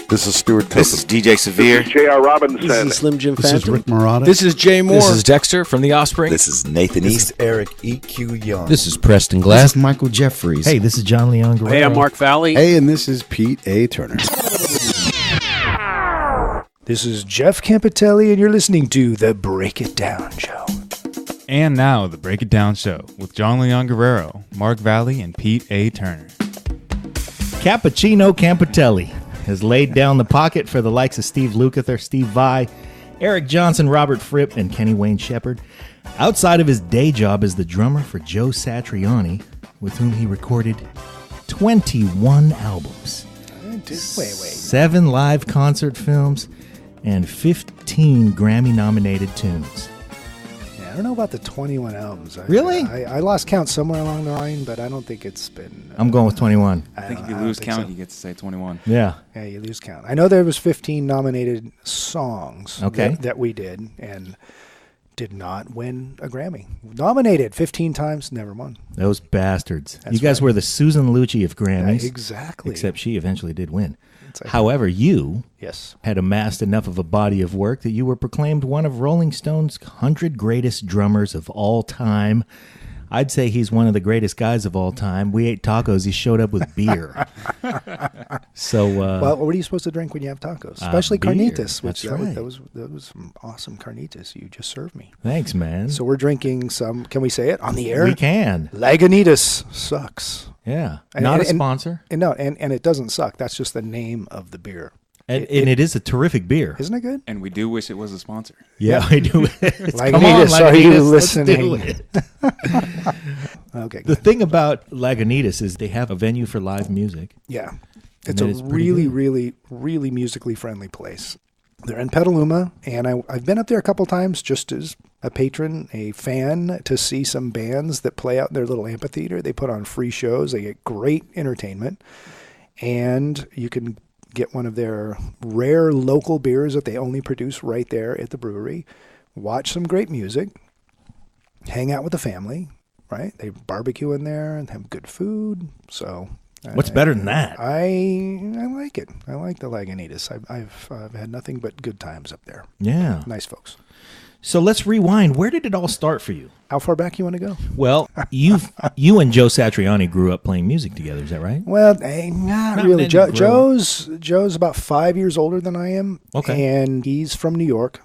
This is Stewart Copeland. This is DJ Severe. This is J.R. Robinson. This is Slim Jim Phantom. This is Rick Marotta. This is Jay Moore. This is Dexter from The Offspring. This is Nathan This East. is Eric E.Q. Young. This is Preston Glass. This is Michael Jeffries. Hey, this is John Leon Guerrero. Hey, I'm Mark Valley. Hey, and this is Pete A. Turner. This is Jeff Campitelli, and you're listening to The Break It Down Show. And now, The Break It Down Show with John Leon Guerrero, Mark Valley, and Pete A. Turner. Cappuccino Campitelli has laid down the pocket for the likes of Steve Lukather, Steve Vai, Eric Johnson, Robert Fripp, and Kenny Wayne Shepherd. Outside of his day job as the drummer for Joe Satriani, with whom he recorded 21 albums, Wait. 7 live concert films, and 15 Grammy-nominated tunes. Yeah, I don't know about the 21 albums. Really? I lost count somewhere along the line, but I don't think it's been... I'm going with 21. I think if you lose count, you get to say 21. Yeah. Yeah, you lose count. I know there was 15 nominated songs that we did, and did not win a Grammy. Nominated 15 times, never won. Those bastards. That's you guys right. were the Susan Lucci of Grammys. Yeah, exactly. Except she eventually did win. Exactly. However, you Yes. had amassed enough of a body of work that you were proclaimed one of Rolling Stone's 100 greatest drummers of all time. I'd say he's one of the greatest guys of all time. We ate tacos. He showed up with beer. So, Well, what are you supposed to drink when you have tacos? Especially beer. carnitas, which That's right. that was some awesome carnitas you just served me. Thanks, man. So we're drinking some. Can we say it on the air? We can. Lagunitas sucks. Yeah. And- Not and- a sponsor. And no, and it doesn't suck. That's just the name of the beer. And it is a terrific beer. Isn't it good? And we do wish it was a sponsor. Yeah, I do. Come on, Lagunitas, are you Lagunitas, let's listening? do it. Okay. The thing about Lagunitas is they have a venue for live music. Yeah. And It's a that is pretty really, good. really, really musically friendly place. They're in Petaluma, and I've been up there a couple times just as a patron, a fan, to see some bands that play out in their little amphitheater. They put on free shows. They get great entertainment, and you can get one of their rare local beers that they only produce right there at the brewery, watch some great music, hang out with the family, right? They barbecue in there and have good food, so... What's better than that? I like it. I like the Lagunitas. I've had nothing but good times up there. Yeah. Nice folks. So let's rewind. Where did it all start for you? How far back you want to go? Well, you and Joe Satriani grew up playing music together. Is that right? Well, not really. many grew Joe's about 5 years older than I am. Okay. And he's from New York,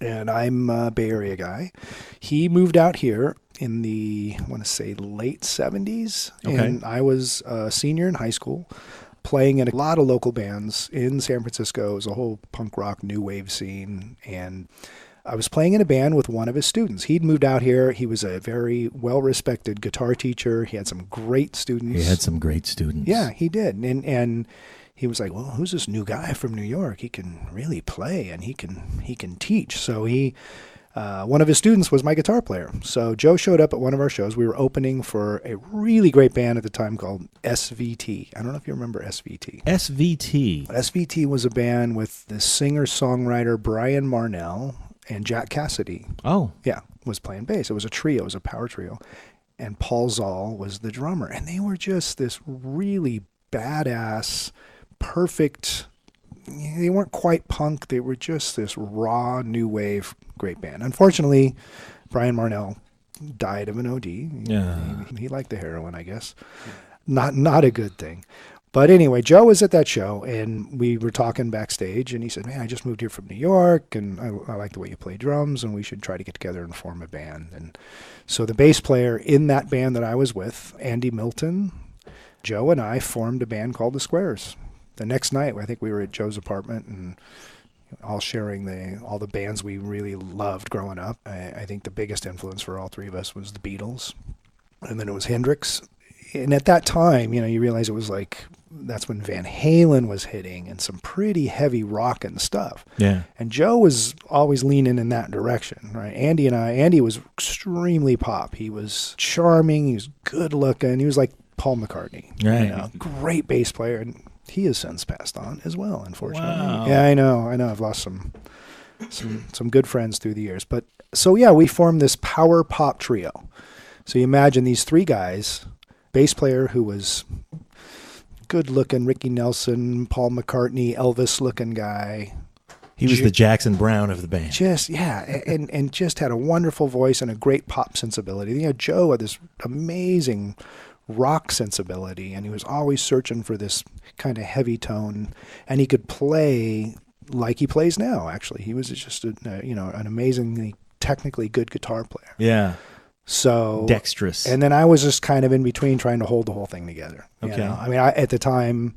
and I'm a Bay Area guy. He moved out here in the, I want to say, late 70s. Okay. And I was a senior in high school, playing in a lot of local bands in San Francisco. It was a whole punk rock new wave scene. And I was playing in a band with one of his students. He'd moved out here. He was a very well-respected guitar teacher. He had some great students. He had some great students. Yeah, he did. And he was like, well, who's this new guy from New York? He can really play and he can teach. So one of his students was my guitar player. So Joe showed up at one of our shows. We were opening for a really great band at the time called SVT. I don't know if you remember SVT. SVT. SVT was a band with the singer-songwriter Brian Marnell and Jack Cassidy. Oh. Yeah, was playing bass. It was a trio. It was a power trio. And Paul Zoll was the drummer. And they were just this really badass, perfect... They weren't quite punk. They were just this raw, new wave, great band. Unfortunately, Brian Marnell died of an OD. Yeah. He liked the heroin, I guess. Not a good thing. But anyway, Joe was at that show, and we were talking backstage, and he said, man, I just moved here from New York, and I like the way you play drums, and we should try to get together and form a band. And so the bass player in that band that I was with, Andy Milton, Joe and I formed a band called The Squares. The next night, I think we were at Joe's apartment and all sharing all the bands we really loved growing up. I think the biggest influence for all three of us was the Beatles, and then it was Hendrix. And at that time, you realize it was like, that's when Van Halen was hitting and some pretty heavy rockin' stuff. Yeah. And Joe was always leaning in that direction, right? Andy was extremely pop. He was charming. He was good looking. He was like Paul McCartney. Right. Great bass player. And he has since passed on as well, unfortunately. Wow. Yeah, I know. I've lost some good friends through the years. But so, yeah, we formed this power pop trio. So you imagine these three guys, bass player who was good-looking Ricky Nelson, Paul McCartney, Elvis-looking guy. He was the Jackson Brown of the band. Just, yeah, and just had a wonderful voice and a great pop sensibility. You know, Joe had this amazing rock sensibility, and he was always searching for this kind of heavy tone, and he could play like he plays now, actually. He was just, an amazingly technically good guitar player. Yeah. So dexterous. And then I was just kind of in between trying to hold the whole thing together. Okay. I mean, at the time,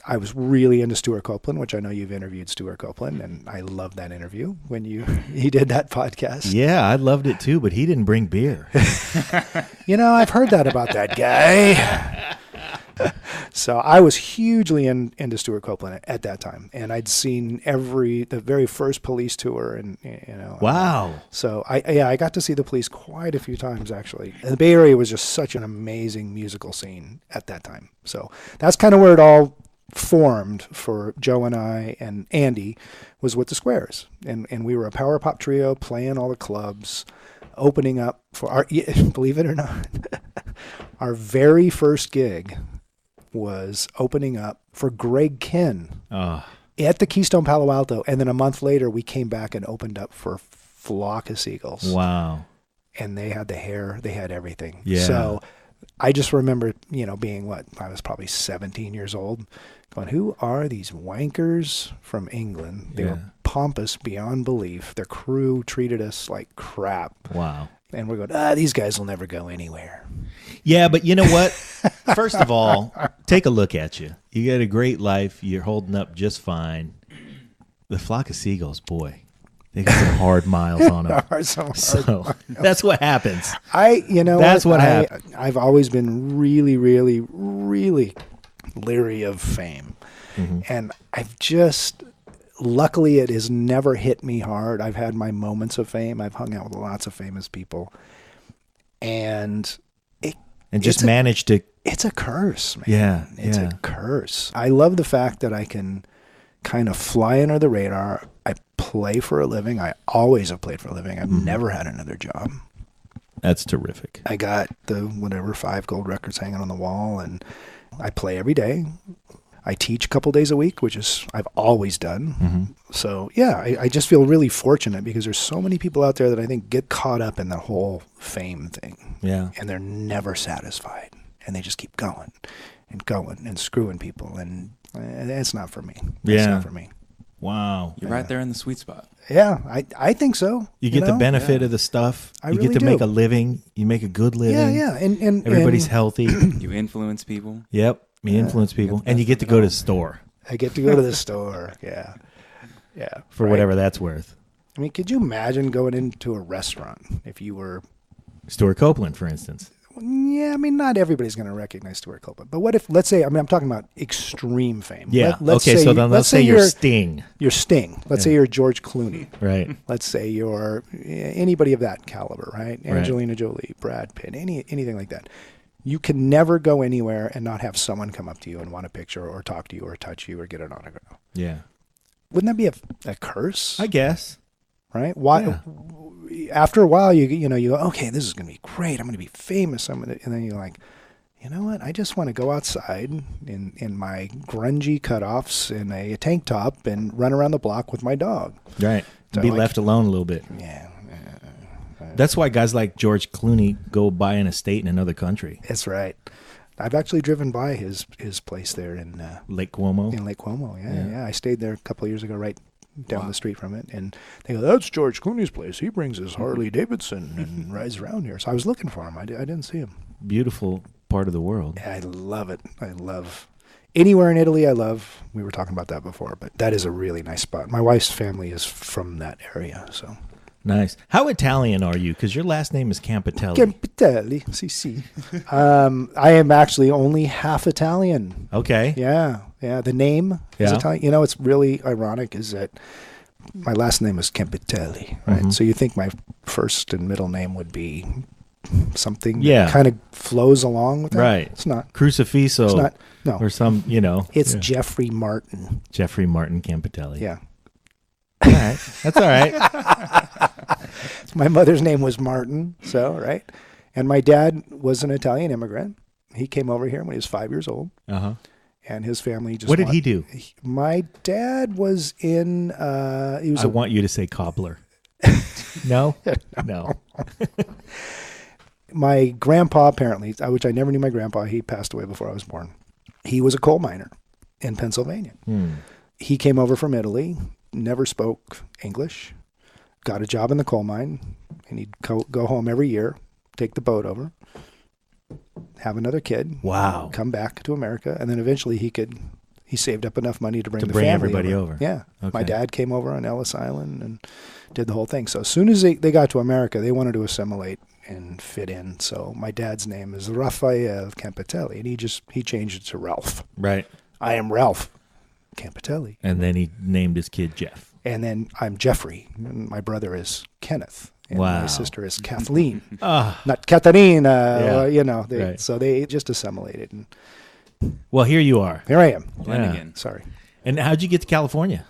I was really into Stewart Copeland, which I know you've interviewed Stewart Copeland, and I loved that interview when he did that podcast. Yeah, I loved it too, but he didn't bring beer. I've heard that about that guy. So I was hugely into Stewart Copeland at that time, and I'd seen the very first Police tour, and Wow. So I got to see the Police quite a few times actually. And the Bay Area was just such an amazing musical scene at that time. So that's kind of where it all formed for Joe and I, and Andy was with the Squares, and we were a power pop trio playing all the clubs, opening up for our, believe it or not, our very first gig was opening up for Greg Kihn at the Keystone Palo Alto, and then a month later we came back and opened up for Flock of Seagulls. Wow. And they had the hair, they had everything. Yeah. So I just remember, being I was probably 17 years old, going, who are these wankers from England? They were pompous beyond belief. Their crew treated us like crap. Wow. And we're going, these guys will never go anywhere. Yeah, but you know what? First of all, take a look at you. You got a great life. You're holding up just fine. The Flock of Seagulls, boy, they got some hard miles on them. So that's what happens. That's what happens. I've always been really, really, really leery of fame. Mm-hmm. And I've just, luckily it has never hit me hard. I've had my moments of fame. I've hung out with lots of famous people. And just managed to. It's a curse, man. Yeah. It's a curse. I love the fact that I can kind of fly under the radar. I play for a living. I always have played for a living. I've never had another job. That's terrific. I got the 5 gold records hanging on the wall, and I play every day. I teach a couple days a week, which is I've always done. Mm-hmm. So, I just feel really fortunate because there's so many people out there that I think get caught up in the whole fame thing. Yeah. And they're never satisfied. And they just keep going and screwing people. And it's not for me. It's not for me. Wow. You're right there in the sweet spot. Yeah, I think so. You get the benefit of the stuff. You really get to make a living. You make a good living. Yeah. And everybody's healthy. You influence people. Yep. You influence people. And you get to go to the store. I get to go to the store. Yeah. Yeah. For whatever that's worth. I mean, could you imagine going into a restaurant if you were Stewart Copeland, for instance? Yeah, I mean, not everybody's going to recognize Stewart Copeland. But what if, let's say, I'm talking about extreme fame. Yeah. Let's say you're Sting. You're Sting. Let's say you're George Clooney. Right. Let's say you're anybody of that caliber, right? Angelina Jolie, Brad Pitt, anything like that. You can never go anywhere and not have someone come up to you and want a picture or talk to you or touch you or get an autograph. Yeah. Wouldn't that be a curse? I guess. Right? Why? Yeah. After a while, you go, okay, this is going to be great. I'm going to be famous. And then you're like, you know what? I just want to go outside in my grungy cutoffs and a tank top and run around the block with my dog. Right. So be left alone a little bit. Yeah. That's why guys like George Clooney go buy an estate in another country. That's right. I've actually driven by his place there in Lake Como. In Lake Como, yeah. I stayed there a couple of years ago, right down the street from it, and they go, "That's George Clooney's place. He brings his Harley Davidson and rides around here." So I was looking for him. I didn't see him. Beautiful part of the world. Yeah, I love it. I love anywhere in Italy. I love. We were talking about that before, but that is a really nice spot. My wife's family is from that area, so. Nice. How Italian are you? Because your last name is Campitelli. Campitelli, sì. I am actually only half Italian. Okay. Yeah. The name is Italian. It's really ironic is that my last name is Campitelli, right? Mm-hmm. So you think my first and middle name would be something that kind of flows along with that. Right. It's not. Crucifiso. It's not. No. Or some, It's Jeffrey Martin. Jeffrey Martin Campitelli. Yeah. All right. That's all right. My mother's name was Martin, and my dad was an Italian immigrant. He came over here when he was 5 years old. Uh-huh. and his family just. What did he do? My dad was in. He was. I want you to say cobbler. No, no. My grandpa, apparently, which I never knew my grandpa, he passed away before I was born. He was a coal miner in Pennsylvania. He came over from Italy, never spoke English, got a job in the coal mine, and he'd go home every year, take the boat over, have another kid, Wow. come back to America, and then eventually he saved up enough money to bring the bring family everybody over. Yeah. Okay. My dad came over on Ellis Island and did the whole thing. So as soon as they got to America, they wanted to assimilate and fit in. So my dad's name is Raphael Campitelli, and he changed it to Ralph. Right. I am Ralph Campitelli. And then he named his kid Jeff. And then I'm Jeffrey, and my brother is Kenneth. And Wow. my sister is Kathleen. Ah. Not Katharina, Yeah. you know. Right. So they just assimilated. And Well, here you are. here I am. Flanagan. Sorry. And how'd you get to California?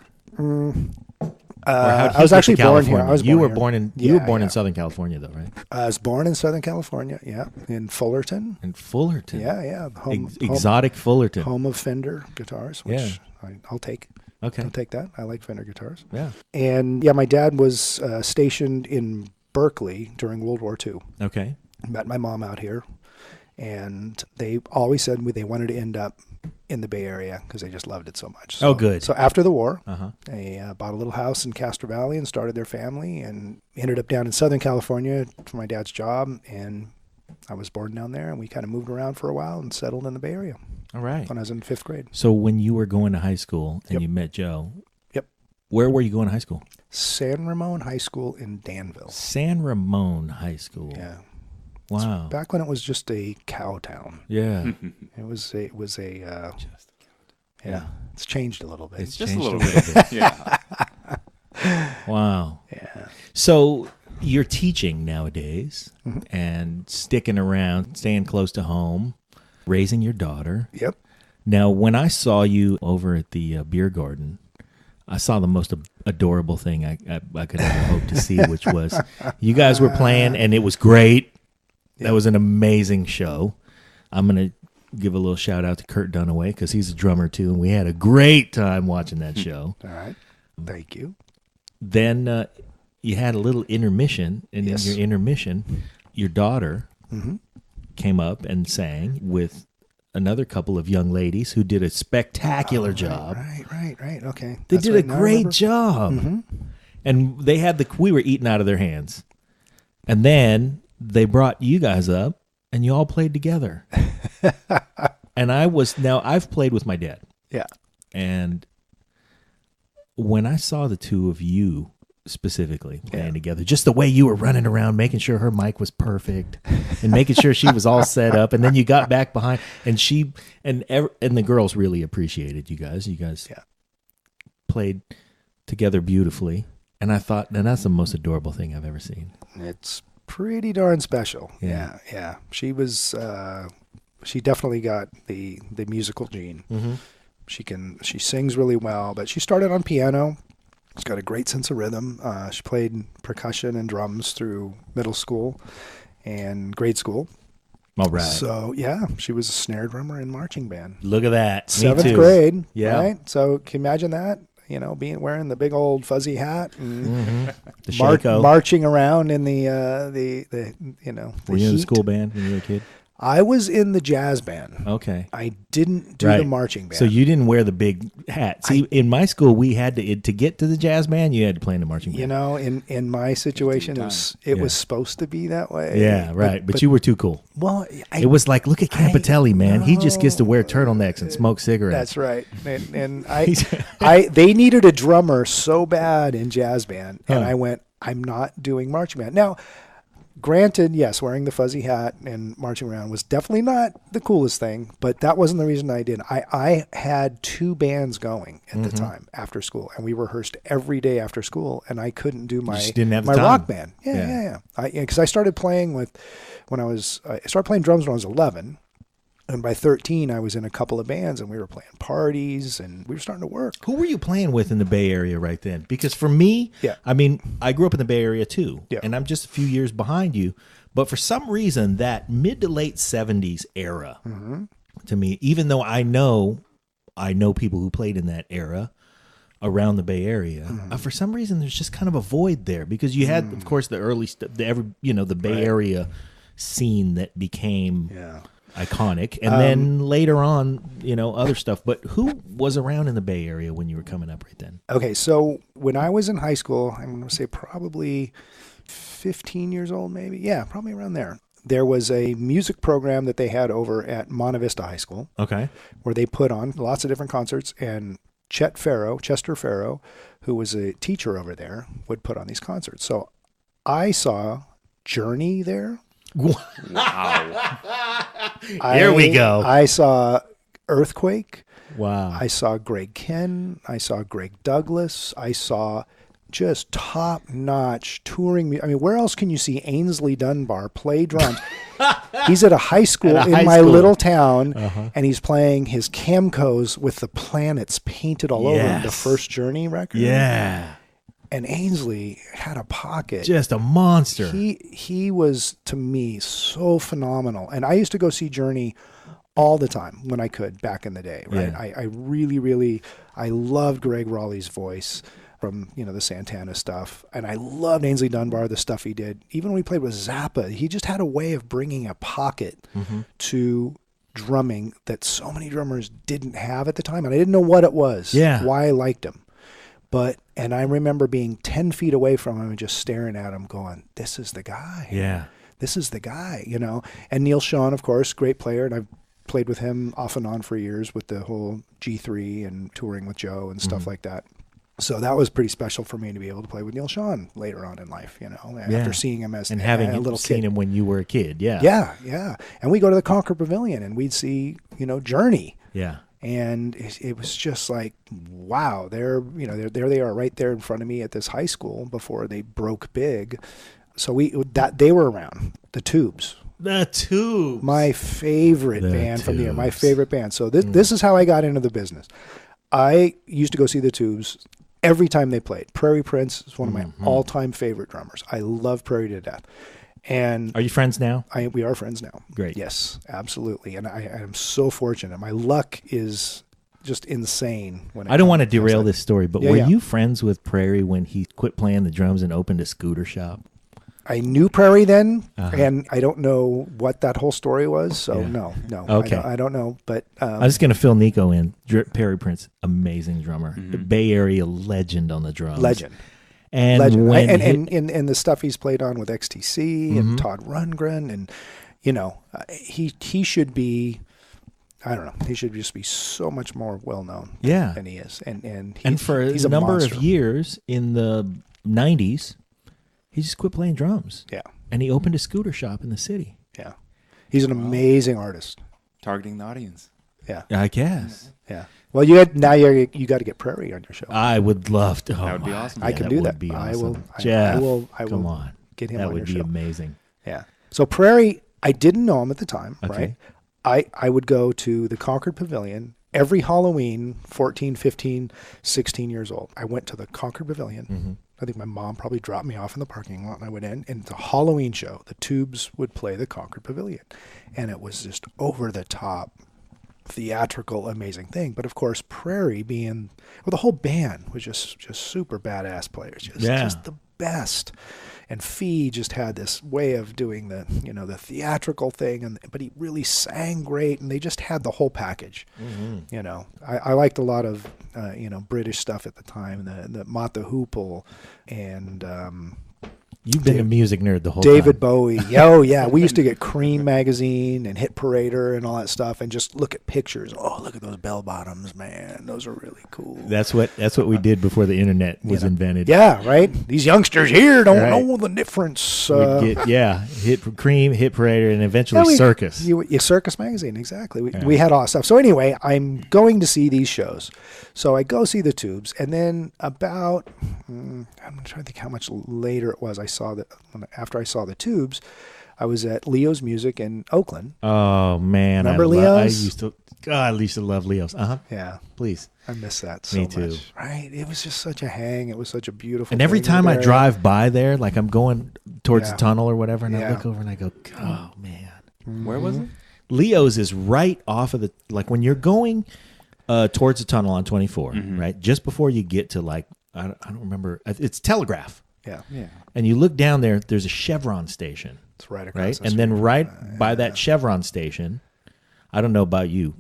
I was actually born here. I was You were here. born in Yeah. Southern California, though, right? I was born in Southern California, yeah, in Fullerton. In Fullerton. Yeah. Exotic Fullerton. Home of Fender guitars, which I'll take. Okay. I'll take that. I like Fender guitars. Yeah. And yeah, my dad was stationed in Berkeley during World War II. Okay. Met my mom out here, and they always said they wanted to end up in the Bay Area because they just loved it so much. So, Oh, good. So after the war, Uh-huh. they bought a little house in Castro Valley and started their family, and ended up down in Southern California for my dad's job. And I was born down there, and we kind of moved around for a while and settled in the Bay Area All right. when I was in 5th grade. So when you were going to high school and Yep. you met Joe, Yep. where were you going to high school? San Ramon High School in Danville. San Ramon High School. Yeah. Wow. Back when it was just a cow town. Yeah. It was a Yeah. It's changed a little bit. It's Just a changed little bit. Yeah. Wow. Yeah. So you're teaching nowadays Mhm. and sticking around, staying close to home, raising your daughter. Yep. Now, when I saw you over at the beer garden, I saw the most adorable thing I could ever hope to see, which was you guys were playing, and it was great. That was an amazing show. I'm going to give a little shout out to Kurt Dunaway because he's a drummer too, and we had a great time watching that show. All right. Thank you. Then you had a little intermission, and Yes. in your intermission, your daughter Mm-hmm. came up and sang with another couple of young ladies who did a spectacular job. Right. Okay. They That's did right. a Now I great remember. job. Mm-hmm. And they had we were eating out of their hands. And then they brought you guys up and you all played together. And I've played with my dad. Yeah. And when I saw the two of you specifically playing together, just the way you were running around, making sure her mic was perfect and making sure she was all set up. And then you got back behind and and the girls really appreciated you guys. You guys played together beautifully. And I thought, that's the most adorable thing I've ever seen. It's pretty darn special. Yeah. Yeah. She was. She definitely got the musical gene. Mm-hmm. She sings really well, but she started on piano. She's got a great sense of rhythm. She played percussion and drums through middle school and grade school. All right. So yeah, she was a snare drummer in marching band. Look at that. Me 7th too. grade. Yeah. Right. So can you imagine that? Wearing the big old fuzzy hat and Mm-hmm. The Shaco. marching around in the Were you in the heat. school band when you were a kid? I was in the jazz band. Okay. I didn't do Right. the marching band. So you didn't wear the big hat. See, in my school, we had to get to the jazz band, you had to play in the marching band. in my situation, it was supposed to be that way. Yeah, right. But you were too cool. Well, It was like, look at Campitelli, man. He just gets to wear turtlenecks and smoke cigarettes. That's right. And they needed a drummer so bad in jazz band, and Huh. I went, I'm not doing marching band. Now, granted, yes, wearing the fuzzy hat and marching around was definitely not the coolest thing, but that wasn't the reason I did. I had 2 bands going at the time after school, and we rehearsed every day after school, and I couldn't do my just didn't have the my time. rock band. Yeah. Because I started playing I started playing drums when I was 11. And by 13, I was in a couple of bands, and we were playing parties, and we were starting to work. Who were you playing with in the Bay Area right then? Because for me, I mean, I grew up in the Bay Area too, and I'm just a few years behind you. But for some reason, that mid to late 70s era, to me, even though I know I know people who played in that era around the Bay Area. For some reason, there's just kind of a void there because you had, of course, the early the Bay Area scene that became iconic, and then later on, other stuff. But who was around in the Bay Area when you were coming up right then? Okay, so when I was in high school, I'm going to say probably 15 years old, maybe. Yeah, probably around there. There was a music program that they had over at Monte Vista High School. Okay. Where they put on lots of different concerts, and Chester Farrow, who was a teacher over there, would put on these concerts. So I saw Journey there. Wow. Here we go. I saw Earthquake. Wow. I saw Greg Ken. I saw Greg Douglas. I saw just top-notch touring. I mean, where else can you see Ainsley Dunbar play drums? He's at a high school in my little town, and he's playing his Camcos with the planets painted all over him, the first Journey record. Yeah. And Ainsley had a pocket. Just a monster. He was, to me, so phenomenal. And I used to go see Journey all the time when I could back in the day, right? Yeah. I really I loved Greg Raleigh's voice from, the Santana stuff. And I loved Ainsley Dunbar, the stuff he did. Even when we played with Zappa, he just had a way of bringing a pocket to drumming that so many drummers didn't have at the time. And I didn't know what it was, why I liked him. And I remember being 10 feet away from him and just staring at him going, this is the guy. Yeah. This is the guy, And Neil Schon, of course, great player. And I've played with him off and on for years with the whole G3 and touring with Joe and stuff like that. So that was pretty special for me to be able to play with Neil Schon later on in life, after seeing him as and having a little seen kid. him when you were a kid. Yeah. Yeah. And we go to the Concord Pavilion and we'd see, Journey. Yeah. And it was just like, wow, there they are right there in front of me at this high school before they broke big. So they were around. The Tubes. The Tubes. My favorite band from the year. My favorite band. So this is how I got into the business. I used to go see the Tubes every time they played. Prairie Prince is one of my all-time favorite drummers. I love Prairie to death. And are you friends now? We are friends now. Great. Yes, absolutely. And I am so fortunate. My luck is just insane. I don't want to derail this story, but were you friends with Prairie when he quit playing the drums and opened a scooter shop? I knew Prairie then, and I don't know what that whole story was. So no. Okay. I don't know. But I'm just going to fill Nico in. Prairie Prince, amazing drummer, the Bay Area legend on the drums. Legend. And legend. When and the stuff he's played on with XTC and Todd Rundgren, and he should be. I don't know. He should just be so much more well known than he is. And for he's a number monster. of years in the 90s, he just quit playing drums. Yeah. And he opened a scooter shop in the city. Yeah. He's an amazing artist. Targeting the audience. Yeah. I guess. Yeah. Well, you got to get Prairie on your show. I would love to. That would be awesome. I can do that. Would be awesome. I will. Jeff, I will come on. Get him that on would your be show. amazing. Yeah. So Prairie, I didn't know him at the time, Okay. right? I would go to the Concord Pavilion every Halloween, 14, 15, 16 years old. I went to the Concord Pavilion. I think my mom probably dropped me off in the parking lot, and I went in, and it's a Halloween show. The Tubes would play the Concord Pavilion, and it was just over the top, theatrical, amazing thing. But of course, Prairie the whole band was just super badass players, just the best. And Fee just had this way of doing the theatrical thing, but he really sang great, and they just had the whole package. I liked a lot of British stuff at the time, the Mott the Hoople, and You've been a music nerd the whole time. David Bowie. Oh, yeah. We used to get Cream magazine and Hit Parader and all that stuff and just look at pictures. Oh, look at those bell bottoms, man. Those are really cool. That's what we did before the internet was invented. Yeah, right? These youngsters here don't know the difference. Hit Cream, Hit Parader, and eventually Circus. Circus magazine, exactly. We had all that stuff. So anyway, I'm going to see these shows. So I go see the Tubes, and then about, I'm trying to think how much later it was. After I saw the Tubes, I was at Leo's Music in Oakland. Oh man, remember Leo's? I used to love Leo's. Yeah, please. I miss that so Me too. much. Right? It was just such a hang. It was such a beautiful. And every thing time I there. drive by there, like I'm going towards the tunnel or whatever, and I Yeah. look over and I go, "Oh man, Where was it? Leo's is right off of the when you're going Towards the tunnel on 24, right? Just before you get to I don't remember. It's Telegraph. Yeah. And you look down there, there's a Chevron station. It's right across right? the And then street. right by that Chevron station, I don't know about you.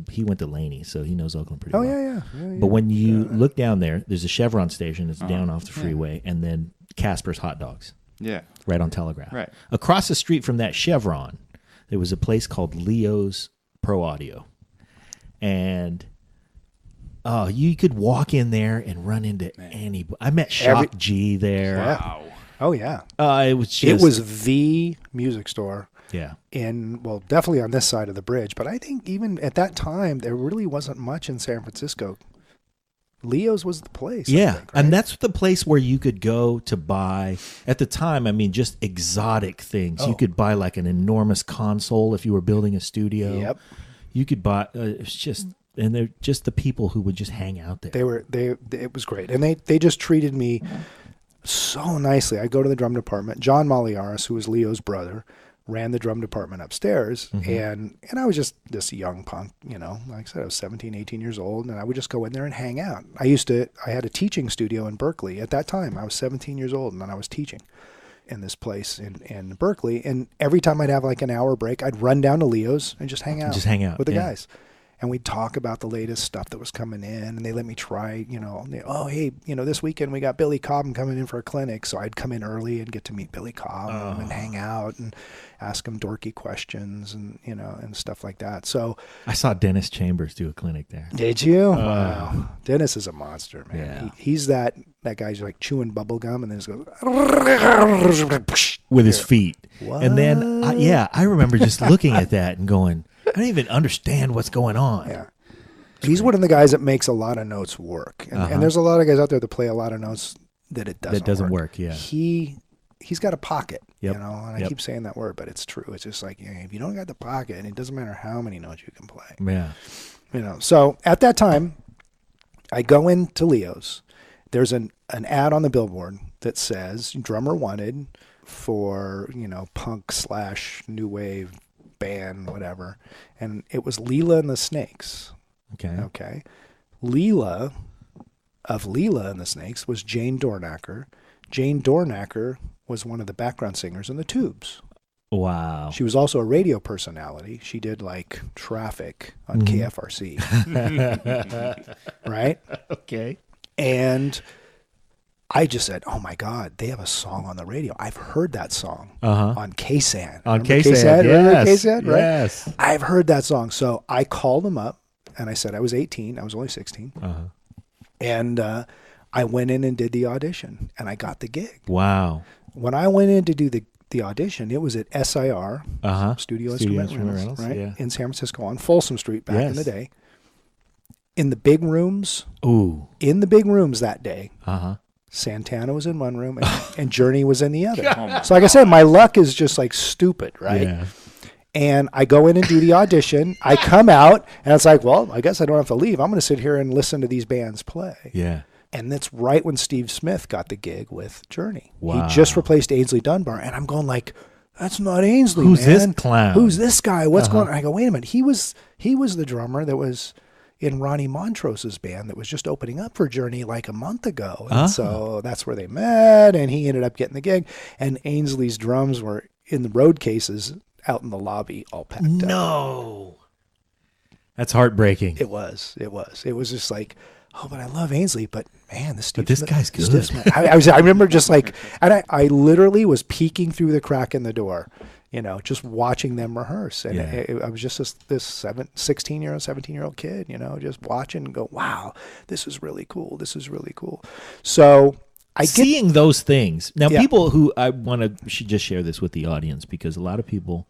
He went to Laney, so he knows Oakland pretty well. Yeah. But when you look down there, there's a Chevron station that's down off the freeway, and then Casper's Hot Dogs. Yeah. Right on Telegraph. Right. Across the street from that Chevron, there was a place called Leo's Pro Audio. And you could walk in there and run into anybody. I met Shock G there. Wow. Oh, yeah. It was the music store. Yeah. Definitely on this side of the bridge. But I think even at that time, there really wasn't much in San Francisco. Leo's was the place. Yeah. I think, right? And that's the place where you could go to buy, at the time, I mean, just exotic things. You could buy like an enormous console if you were building a studio. Yep. You could buy, it's just, and they're just the people who would just hang out there. It was great. And they just treated me so nicely. I go to the drum department. John Maliaris, who was Leo's brother, ran the drum department upstairs, and I was just this young punk, like I said, I was 17, 18 years old, and I would just go in there and hang out. I had a teaching studio in Berkeley. At that time, I was 17 years old, and then I was teaching in this place in Berkeley, and every time I'd have like an hour break, I'd run down to Leo's and just hang out with the guys. And we'd talk about the latest stuff that was coming in, and they let me try, hey, this weekend we got Billy Cobb coming in for a clinic. So I'd come in early and get to meet Billy Cobb and hang out and ask him dorky questions and, and stuff like that. So I saw Dennis Chambers do a clinic there. Did you? Wow. Dennis is a monster, man. Yeah. He's that guy's like chewing bubble gum and then just goes with his feet. What? And then, I remember just looking at that and going, I don't even understand what's going on. Yeah. He's one of the guys that makes a lot of notes work. And there's a lot of guys out there that play a lot of notes that it doesn't work. Yeah. He's got a pocket, and I keep saying that word, but it's true. It's just like, if you don't got the pocket, it doesn't matter how many notes you can play. Yeah. So at that time, I go into Leo's. There's an ad on the billboard that says drummer wanted for, punk / new wave band, whatever. And it was Leela and the Snakes. Okay. Leela and the Snakes was Jane Dornacker. Jane Dornacker was one of the background singers in the Tubes. Wow. She was also a radio personality. She did like traffic on KFRC. Right? Okay. And I just said, oh my God, they have a song on the radio. I've heard that song on KSAN. On KSAN? KSAN, Remember yes. KSAN, right? Yes. I've heard that song. So I called them up and I said I was 18. I was only 16. And I went in and did the audition and I got the gig. Wow. When I went in to do the audition, it was at SIR, Studio Instrument Rentals, right? Yeah. In San Francisco on Folsom Street back in the day. In the big rooms. Ooh. In the big rooms that day. Santana was in one room and Journey was in the other. So like I said, my luck is just like stupid, right? Yeah. And I go in and do the audition. I come out and it's like, well, I guess I don't have to leave. I'm going to sit here and listen to these bands play. Yeah. And that's right when Steve Smith got the gig with Journey. Wow. He just replaced Ainsley Dunbar. And I'm going like, that's not Ainsley, Who's man. this clown? Who's this guy? What's going on? I go, wait a minute. He was the drummer that was in Ronnie Montrose's band that was just opening up for Journey like a month ago. And so that's where they met, and he ended up getting the gig. And Ainsley's drums were in the road cases out in the lobby all packed up. No. That's heartbreaking. It was. It was just like, oh, but I love Ainsley, but man, this guy's good. I remember just like, and I literally was peeking through the crack in the door, just watching them rehearse. And I was just this 16-year-old, 17-year-old kid, just watching and go, wow, this is really cool. This is really cool. So seeing those things. Now, people who should just share this with the audience, because a lot of people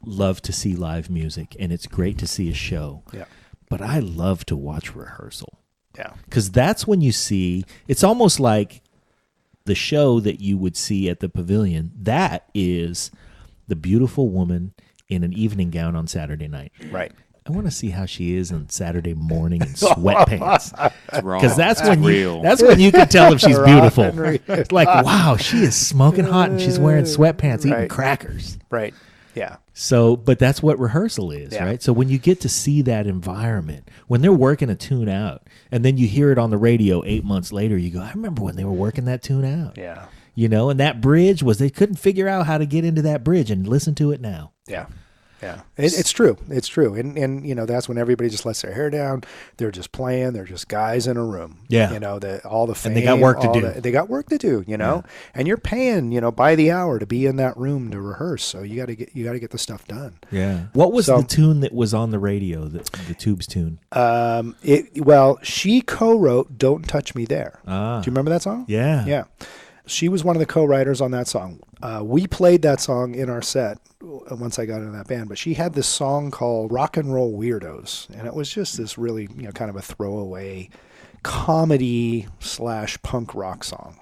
love to see live music and it's great to see a show. Yeah. But I love to watch rehearsal. Yeah. Because that's when you see, it's almost like the show that you would see at the Pavilion. That is the beautiful woman in an evening gown on Saturday night. Right. I want to see how she is on Saturday morning in sweatpants. Because that's when you can tell if she's beautiful. Like, wow, she is smoking hot and she's wearing sweatpants, eating crackers. Right. Yeah. So, but that's what rehearsal is, Yeah. right? So when you get to see that environment, when they're working a tune out, and then you hear it on the radio 8 months later, you go, I remember when they were working that tune out. Yeah. You know, and that bridge was, they couldn't figure out how to get into that bridge, and listen to it now. Yeah. Yeah, it's true. It's true. And you know, that's when everybody just lets their hair down. They're just playing. They're just guys in a room. Yeah. You know, all the fame. And they got work to do. They got work to do, you know. And you're paying, you know, by the hour to be in that room to rehearse. So you got to get the stuff done. Yeah. What was the tune that was on the radio, the Tubes tune? Well, she co-wrote "Don't Touch Me There." Do you remember that song? Yeah. Yeah. She was one of the co-writers on that song. We played that song in our set once I got into that band, but she had this song called Rock and Roll Weirdos, and it was just this really, you know, kind of a throwaway comedy / punk rock song.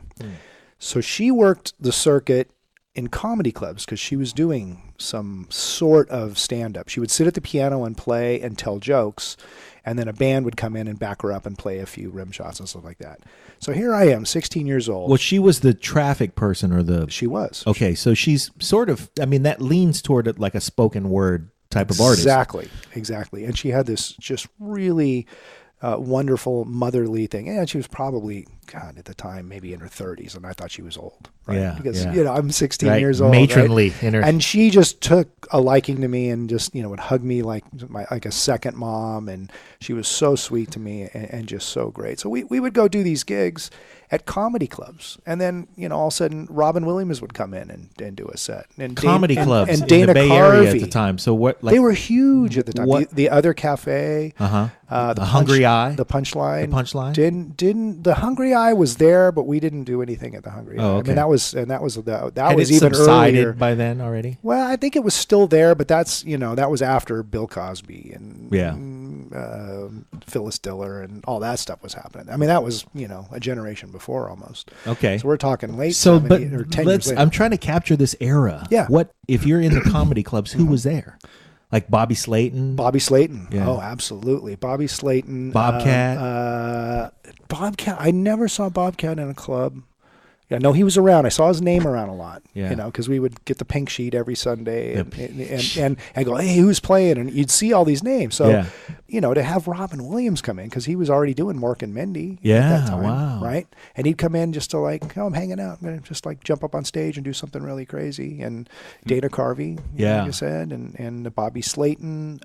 So she worked the circuit in comedy clubs because she was doing some sort of stand-up. She would sit at the piano and play and tell jokes, and then a band would come in and back her up and play a few rim shots and stuff like that. So here I am, 16 years old. Well, she was the traffic person, or the... She was. Okay, so she's sort of, I mean, that leans toward it like a spoken word type of artist. Exactly. And she had this just really wonderful motherly thing. And she was probably, God, at the time, maybe in her 30s, and I thought she was old. Right? Yeah. Because, yeah. you know, I'm 16 Right. years old. Matronly. Right? In her... And she just took a liking to me and just, you know, would hug me like a second mom. And she was so sweet to me and just so great. So we would go do these gigs at comedy clubs. And then, you know, all of a sudden, Robin Williams would come in and do a set. And comedy clubs and in Dana the Bay Carvey. Area at the time. So what? Like, they were huge at the time. What? The Other Cafe. The Hungry Eye. The Punchline. The Punchline. Didn't the Hungry Eye was there, but we didn't do anything at the Hungry Eye. Oh, okay. I mean, that was Had was it even subsided earlier by then already? Well, I think it was still there, but that's, you know, that was after Bill Cosby and Phyllis Diller and all that stuff was happening. I mean, that was, you know, a generation before almost. Okay. So we're talking late 70 or 10 years later. I'm trying to capture this era. Yeah. What, if you're in the comedy clubs, who was there? Like Bobby Slayton? Bobby Slayton. Yeah. Oh, absolutely. Bobby Slayton. Bobcat? Bobcat. I never saw Bobcat in a club. Yeah, no, he was around. I saw his name around a lot. Yeah. You know, because we would get the Pink Sheet every Sunday and go, hey, who's playing? And you'd see all these names. So, you know, to have Robin Williams come in, because he was already doing Mork and Mindy at that time, wow. right? And he'd come in just to like, oh, I'm hanging out. I'm going to just like jump up on stage and do something really crazy. And Dana Carvey, like you said, and Bobby Slayton,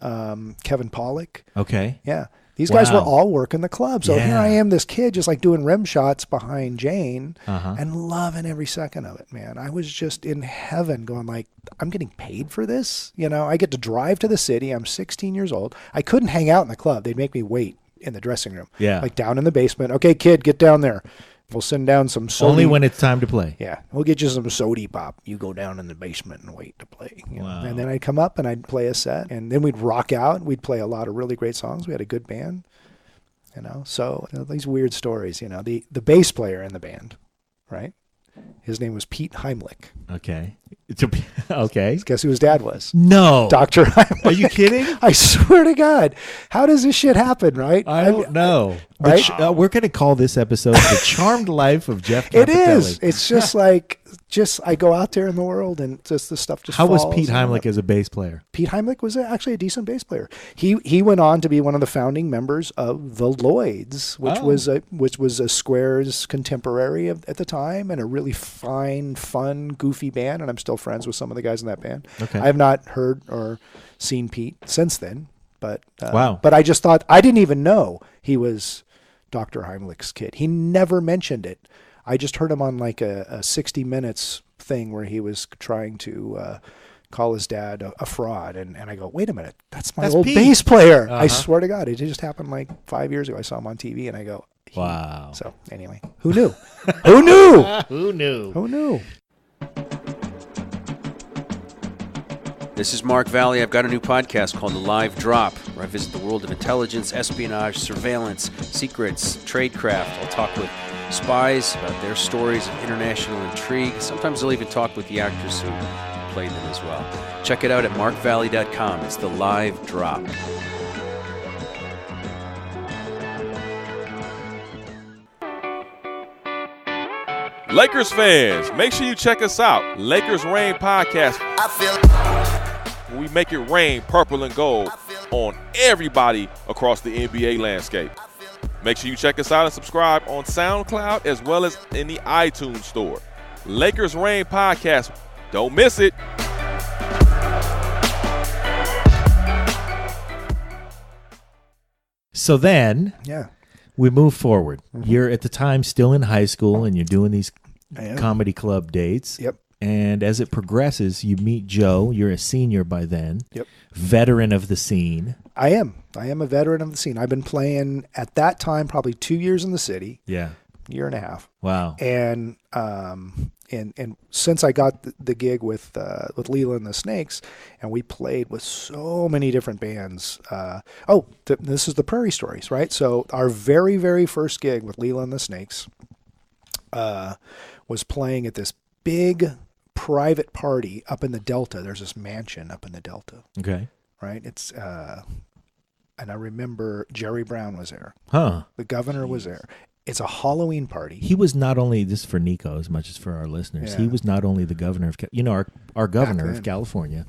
Kevin Pollak. Okay. Yeah. These guys were all working the club. So here I am, this kid just like doing rim shots behind Jane and loving every second of it, man. I was just in heaven going like, I'm getting paid for this. You know, I get to drive to the city. I'm 16 years old. I couldn't hang out in the club. They'd make me wait in the dressing room. Yeah. Like down in the basement. Okay, kid, get down there. We'll send down some soda. Only when it's time to play. Yeah. We'll get you some sody pop. You go down in the basement and wait to play. You know? Wow. And then I'd come up and I'd play a set. And then we'd rock out. We'd play a lot of really great songs. We had a good band. You know, so these weird stories, you know, the bass player in the band, right? His name was Pete Heimlich. Okay. Okay. Guess who his dad was? No. Dr. Heimlich. Are you kidding? I swear to God. How does this shit happen, right? I don't know. Right? We're going to call this episode The Charmed Life of Jeff Campitelli. It is. It's just like, I go out there in the world and just the stuff just How was falls Pete Heimlich as a bass player? Pete Heimlich was actually a decent bass player. He went on to be one of the founding members of the Lloyds, which was a Square's contemporary at the time, and a really fine, fun, goofy band. And I'm still friends with some of the guys in that band. Okay. I have not heard or seen Pete since then, but wow. But I just thought, I didn't even know he was Dr. Heimlich's kid. He never mentioned it. I just heard him on like a 60 Minutes thing where he was trying to call his dad a fraud. And I go, wait a minute, that's my old Pete. bass player. I swear to God, it just happened like 5 years ago. I saw him on TV and I go, wow. So anyway, who knew? Who knew? Who knew? Who knew? This is Mark Valley. I've got a new podcast called The Live Drop, where I visit the world of intelligence, espionage, surveillance, secrets, tradecraft. I'll talk with spies about their stories of international intrigue. Sometimes I'll even talk with the actors who played them as well. Check it out at markvalley.com. It's The Live Drop. Lakers fans, make sure you check us out. Lakers Reign Podcast. when we make it rain purple and gold on everybody across the NBA landscape. Make sure you check us out and subscribe on SoundCloud as well as in the iTunes store. Lakers Reign Podcast. Don't miss it. So then Yeah. we move forward. You're at the time still in high school and you're doing these comedy club dates. Yep. And as it progresses, you meet Joe. You're a senior by then. Yep. Veteran of the scene. I am a veteran of the scene. I've been playing at that time probably 2 years in the city, Yeah. year and a half. Wow. And since I got the gig with Leela and the Snakes, and we played with so many different bands. This is the Prairie Stories, right? So our very, very first gig with Leela and the Snakes was playing at this big private party up in the Delta. There's this mansion up in the Delta, Okay. right? It's and I remember Jerry Brown was there. Huh. The governor was there. It's a Halloween party. He was not only, this is for Nico as much as for our listeners, he Yeah. was not only the governor of, our governor then. of California.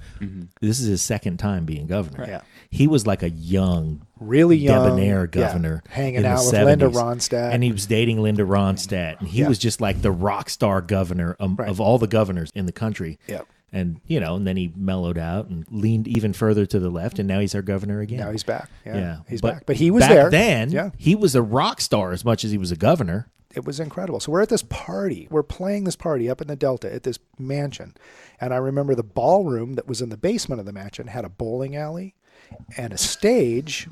This is his second time being governor. Yeah. He was like a young, Really young, debonair governor. hanging in the out with Linda 70s. Ronstadt. And he was dating Linda Ronstadt. And he Yeah. was just like the rock star governor Right. of all the governors in the country. Yeah. And, and then he mellowed out and leaned even further to the left. And now he's our governor again. Now he's back. Yeah. He's back. But he was back there. then, Yeah. he was a rock star as much as he was a governor. It was incredible. So we're at this party. We're playing this party up in the Delta at this mansion. And I remember the ballroom that was in the basement of the mansion had a bowling alley and a stage,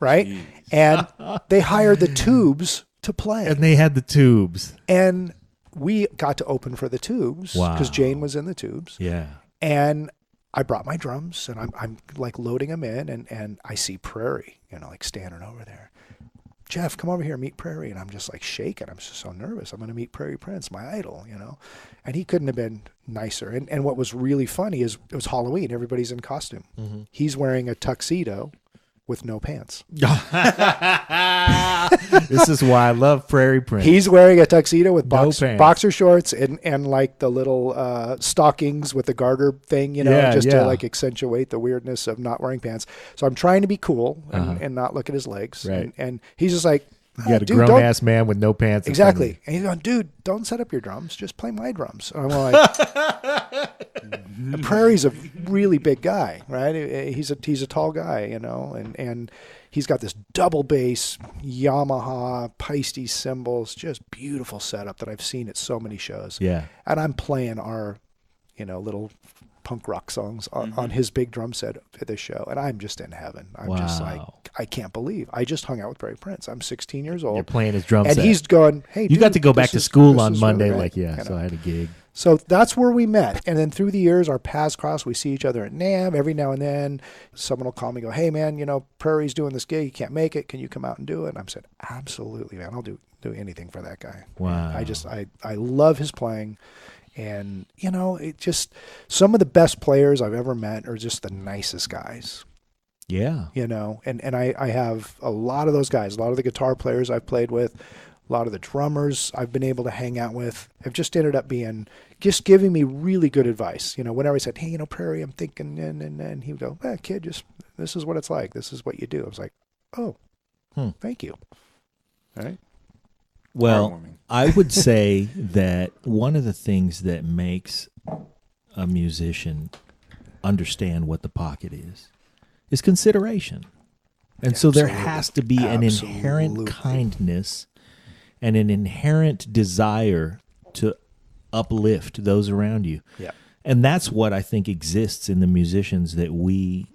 right? And they hired the Tubes to play. And they had the tubes. And we got to open for the Tubes Wow. because Jane was in the Tubes. Yeah. And I brought my drums and I'm like loading them in and I see Prairie, like standing over there. Jeff, come over here, meet Prairie. And I'm just like shaking. I'm just so nervous. I'm going to meet Prairie Prince, my idol, And he couldn't have been nicer. And what was really funny is it was Halloween. Everybody's in costume. Mm-hmm. He's wearing a tuxedo with no pants. This is why I love Prairie Prince. He's wearing a tuxedo with No pants. boxer shorts and like the little stockings with the garter thing, just Yeah. to like accentuate the weirdness of not wearing pants. So I'm trying to be cool and not look at his legs. Right. And he's just like, You got a dude, grown don't-" ass man with no pants. in front of Exactly. And he's going, dude, don't set up your drums. Just play my drums. And I'm like, Prairie's a really big guy, right? He's a tall guy, and he's got this double bass Yamaha Peisty cymbals, just beautiful setup that I've seen at so many shows. Yeah. And I'm playing our, little punk rock songs on his big drum set at this show. And I'm just in heaven. I'm just like, Wow. I can't believe I just hung out with Prairie Prince. I'm 16 years old. You're playing his drum and set. he's going, hey, You dude, got to go back this to is- school this on is Monday. really Like, great. yeah. So I had a gig. So that's where we met. And then through the years, our paths cross. We see each other at NAMM. Every now and then, someone will call me and go, hey, man, Prairie's doing this gig. You can't make it. Can you come out and do it? And I'm said, absolutely, man. I'll do anything for that guy. Wow. I love his playing. And, it just, some of the best players I've ever met are just the nicest guys. Yeah. And I have a lot of those guys, a lot of the guitar players I've played with, a lot of the drummers I've been able to hang out with have just ended up being just giving me really good advice. Whenever I said, hey, Prairie, I'm thinking, and he would go, kid, just, this is what it's like. This is what you do. I was like, oh, thank you. All right. Well, Heartwarming. I would say that one of the things that makes a musician understand what the pocket is consideration. And so there Absolutely. has to be an inherent Absolutely. kindness and an inherent desire to uplift those around you. Yeah. And that's what I think exists in the musicians that we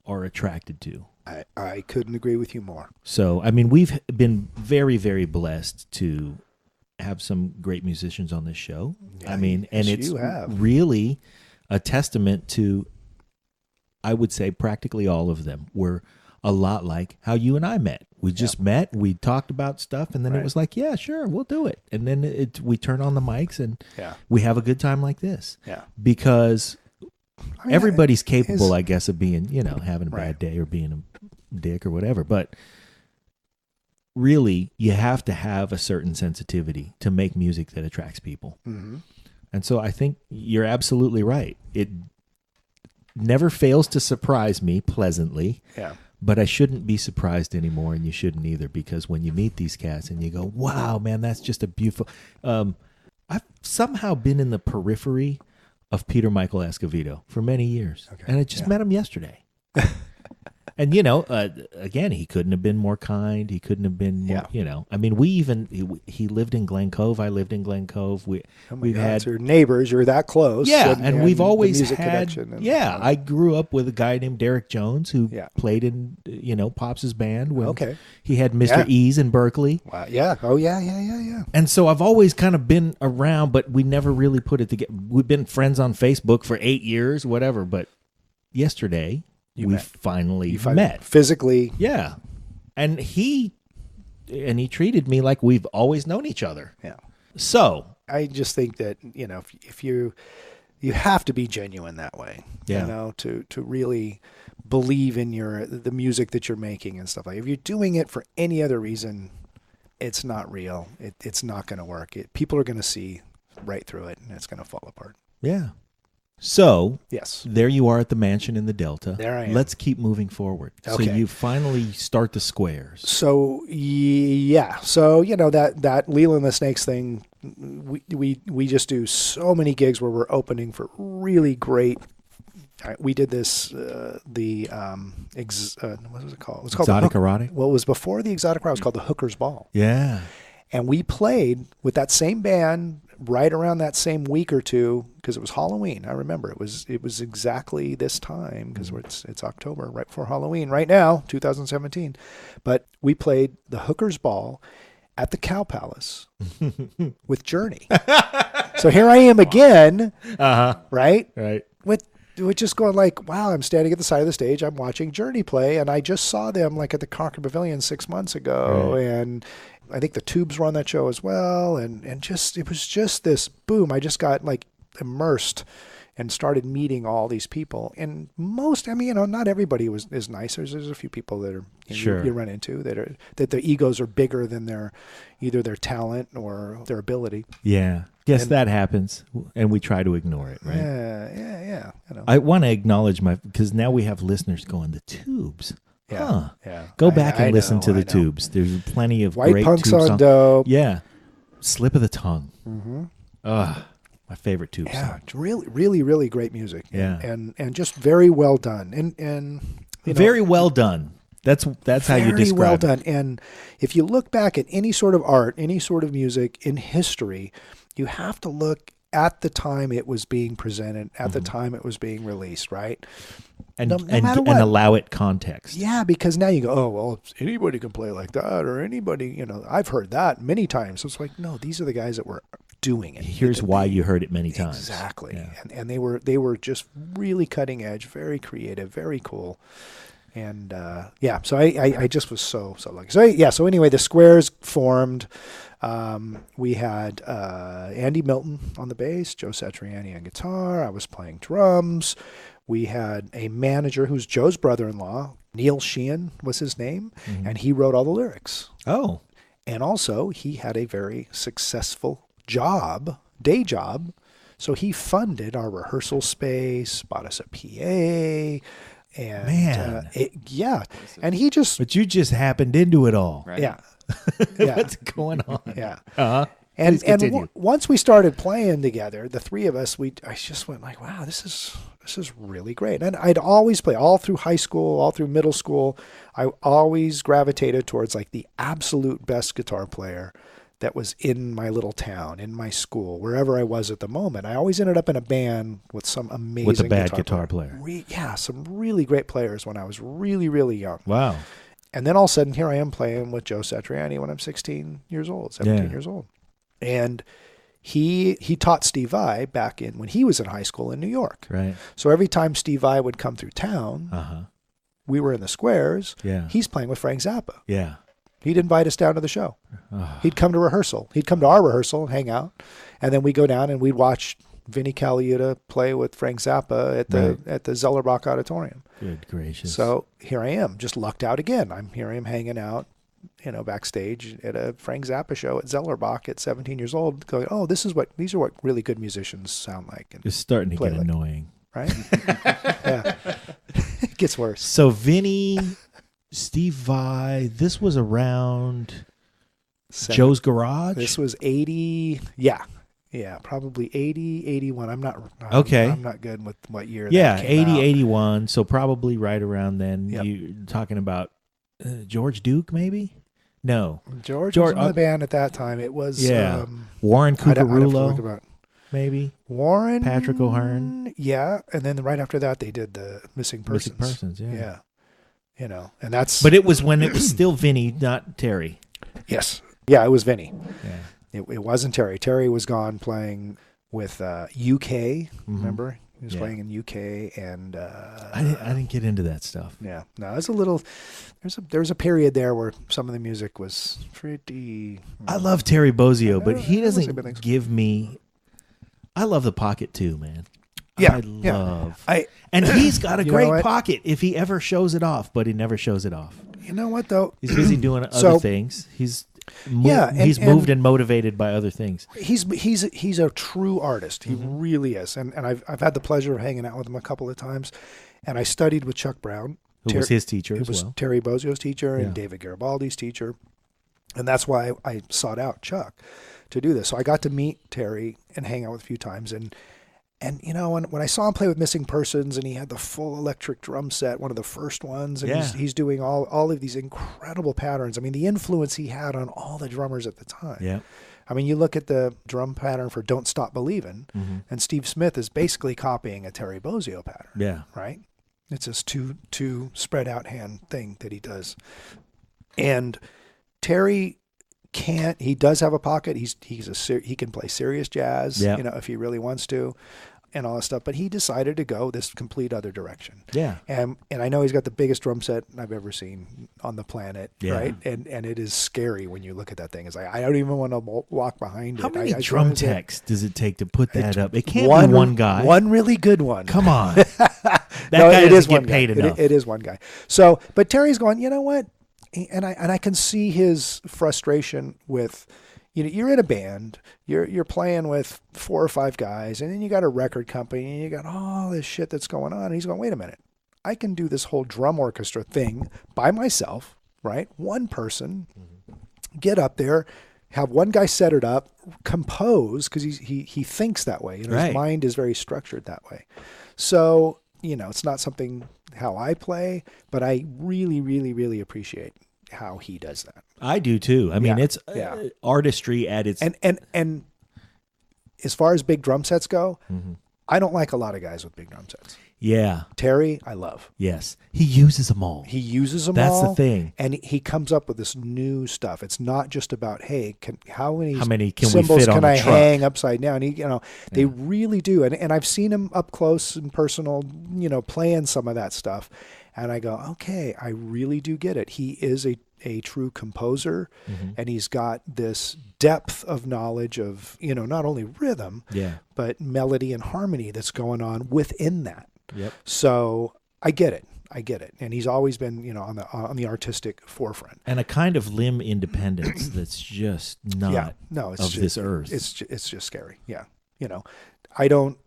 are attracted to. I couldn't agree with you more. So, I mean, we've been very, very blessed to have some great musicians on this show. Yeah, I mean, and yes, it's you have. really a testament to, I would say, practically all of them were a lot like how you and I met. We just met, we talked about stuff, and then it Right. was like, yeah, sure, we'll do it. And then we turn on the mics and Yeah. we have a good time like this. Yeah. Because I mean, everybody's capable, his- I guess, of being, having a bad Right. day or being a dick or whatever. But really, you have to have a certain sensitivity to make music that attracts people. Mhm. And so I think you're absolutely right. never fails to surprise me pleasantly. Yeah. But I shouldn't be surprised anymore, and you shouldn't either, because when you meet these cats and you go, wow, man, that's just a beautiful... I've somehow been in the periphery of Peter Michael Escovedo for many years, and I just met him yesterday. And, again, he couldn't have been more kind. He couldn't have been more, I mean, he lived in Glen Cove. I lived in Glen Cove. We've had... Your neighbors, you're that close. Yeah, and we've always music had... connection. I grew up with a guy named Derek Jones who played in, Pops' band. When he had Mr. Ease in Berkeley. Wow, yeah. Oh, yeah. And so I've always kind of been around, but we never really put it together. We've been friends on Facebook for 8 years, whatever, but yesterday... We finally met physically. Yeah. And he treated me like we've always known each other. Yeah. So I just think that, if you have to be genuine that way, to really believe in the music that you're making and stuff like that. If you're doing it for any other reason, it's not real. It's not going to work. People are going to see right through it, and it's going to fall apart. Yeah. So, yes, there you are at the mansion in the Delta. There I am. Let's keep moving forward. Okay. So you finally start the squares. So, yeah. So, that Leland the Snakes thing, we just do so many gigs where we're opening for really great. We did this, what was it called? It was called Exotic Erotic? Well, it was before the Exotic Erotic. It was called the Hooker's Ball. Yeah. And we played with that same band right around that same week or two, because it was Halloween. I remember it was exactly this time, because it's October, right before Halloween, right now, 2017. But we played the Hooker's Ball at the Cow Palace with Journey. So here I am again, right? Right. With just going like, wow, I'm standing at the side of the stage, I'm watching Journey play, and I just saw them like at the Concord Pavilion 6 months ago, right. And I think the Tubes were on that show as well, and it was just this boom. I just got like immersed and started meeting all these people. And not everybody is nice. There's a few people that are you run into that their egos are bigger than either their talent or their ability. Yeah. Yes, that happens, and we try to ignore it, right? Yeah. I want to acknowledge because now we have listeners going, the Tubes. Yeah. Huh. Yeah. Go back and listen to the Tubes. There's plenty of White great Punks Tube on songs. Dope. Yeah. Slip of the Tongue. Mm-hmm. My favorite Tube yeah, song. it's really, really, really great music. Yeah. And just very well done. And very well done. That's how you describe it. Very well it. done. And if you look back at any sort of art, any sort of music in history, you have to look at the time it was being presented, at the time it was being released, right? And, no matter what. And allow it context. Yeah, because now you go, oh, well, anybody can play like that, or anybody, I've heard that many times. So it's like, no, these are the guys that were doing it. Here's why you heard it many times. Exactly. Yeah. And they were just really cutting edge, very creative, very cool. And so I just was so lucky. So anyway, the Squares formed. We had Andy Milton on the bass, Joe Satriani on guitar. I was playing drums. We had a manager who's Joe's brother-in-law. Neil Sheehan was his name, and he wrote all the lyrics. Oh. And also, he had a very successful day job. So he funded our rehearsal space, bought us a PA. And, Man. And he just... But you just happened into it all. Right? Yeah. What's going on? Yeah. Uh-huh. And once we started playing together, the three of us, I just went like, wow, this is really great. And I'd always play all through high school, all through middle school. I always gravitated towards like the absolute best guitar player that was in my little town, in my school, wherever I was at the moment. I always ended up in a band with some amazing with a bad guitar player. Some really great players when I was really, really young. Wow. And then all of a sudden, here I am playing with Joe Satriani when I'm 17 years old. And he taught Steve Vai back when he was in high school in New York. Right. So every time Steve Vai would come through town, we were in the Squares. Yeah. He's playing with Frank Zappa. Yeah. He'd invite us down to the show. He'd come to rehearsal. He'd come to our rehearsal and hang out. And then we'd go down and we'd watch Vinnie Colaiuta play with Frank Zappa at the Zellerbach Auditorium. Good gracious. So here I am, just lucked out again. Here I am hanging out, backstage at a Frank Zappa show at Zellerbach at 17 years old, going, oh, these are what really good musicians sound like. And it's starting to get like. annoying. right? Yeah. It gets worse. So Vinny, Steve Vai, this was around Joe's Garage? This was 80. Yeah. Yeah, probably 80, 81. I'm not good with what year that came 80, out. 81. So probably right around then. Yep. You're talking about George Duke, maybe? No. George was in the band at that time. It was Warren I'd have to look Cucurullo, about maybe? Warren. Patrick O'Hearn. Yeah, and then right after that they did the Missing Persons. Missing Persons, yeah. You know, and that's... But it was when it was still Vinny, not Terry. Yes. Yeah, it was Vinny. Yeah. It wasn't Terry. Terry was gone playing with UK. Remember, he was playing in UK, and I didn't get into that stuff. Yeah, no, it's a little. There's a period there where some of the music was pretty. I love Terry Bozzio, but he I doesn't give me. I love the pocket too, man. Yeah, and he's got a You know great what? pocket if he ever shows it off, but he never shows it off. You know what though? He's busy doing other things. He's he's moved and motivated by other things. He's a true artist. He really is. And I've had the pleasure of hanging out with him a couple of times. And I studied with Chuck Brown, who was his teacher as was well. Terry Bozzio's teacher and David Garibaldi's teacher. And that's why I sought out Chuck to do this. So I got to meet Terry and hang out with a few times. And you know, when I saw him play with Missing Persons and he had the full electric drum set, one of the first ones, and he's doing all of these incredible patterns. I mean, the influence he had on all the drummers at the time. Yeah. I mean, you look at the drum pattern for Don't Stop Believin', and Steve Smith is basically copying a Terry Bozzio pattern. Yeah. Right? It's this two spread out hand thing that he does. And Terry he does have a pocket. He can play serious jazz, you know, if he really wants to, and all that stuff. But he decided to go this complete other direction. Yeah. And I know he's got the biggest drum set I've ever seen on the planet, right? And it is scary when you look at that thing. It's like, I don't even want to walk behind it. How many drum techs does it take to put that up? It can't be one guy. One really good one. Come on. That guy doesn't get paid enough. It is one guy. So, but Terry's going, you know what? And I can see his frustration with, you know, you're in a band, you're playing with 4 or 5 guys, and then you got a record company, and you got all this shit that's going on. And he's going, wait a minute, I can do this whole drum orchestra thing by myself, right? One person, get up there, have one guy set it up, compose, because he thinks that way. You know, his mind is very structured that way. So, you know, it's not something how I play, but I really, really, really appreciate how he does that. I do too. I mean, it's artistry at its and as far as big drum sets go, I don't like a lot of guys with big drum sets. Yeah. Terry, I love. Yes. He uses them all. That's all. That's the thing. And he comes up with this new stuff. It's not just about, hey, how many can cymbals we fit can on I the truck? hang upside down? They really do. And I've seen him up close and personal, you know, playing some of that stuff. And I go, okay, I really do get it. He is a true composer, and he's got this depth of knowledge of, you know, not only rhythm, but melody and harmony that's going on within that. Yep. So I get it. And he's always been, you know, on the artistic forefront. And a kind of limb independence that's just not this earth. It's just scary. Yeah. You know, I don't,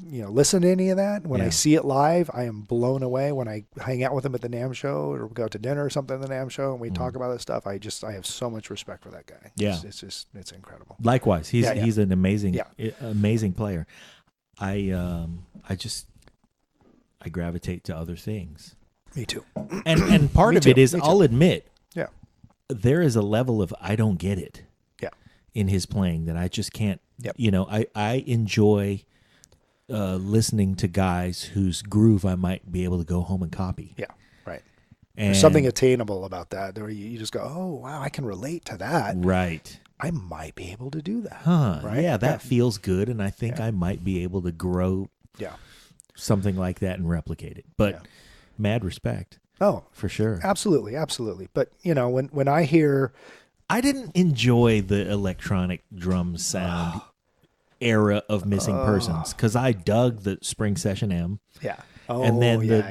you know, listen to any of that. When I see it live, I am blown away. When I hang out with him at the NAMM show or go out to dinner or something at the NAMM show and we talk about this stuff, I have so much respect for that guy. Yeah. It's incredible. Likewise. He's an amazing player. I gravitate to other things. Me too. And part of it is, I'll admit, there is a level of I don't get it in his playing that I just can't, you know, I enjoy listening to guys whose groove I might be able to go home and copy. Yeah, right. And there's something attainable about that. Where you just go, oh, wow, I can relate to that. Right. I might be able to do that. Huh. Right? Yeah, that feels good, and I think I might be able to grow something like that and replicate it. But mad respect. Oh, for sure. Absolutely, absolutely. But, you know, when I hear... I didn't enjoy the electronic drum sound era of Missing Persons because I dug the Spring Session M. Yeah. Oh, and then the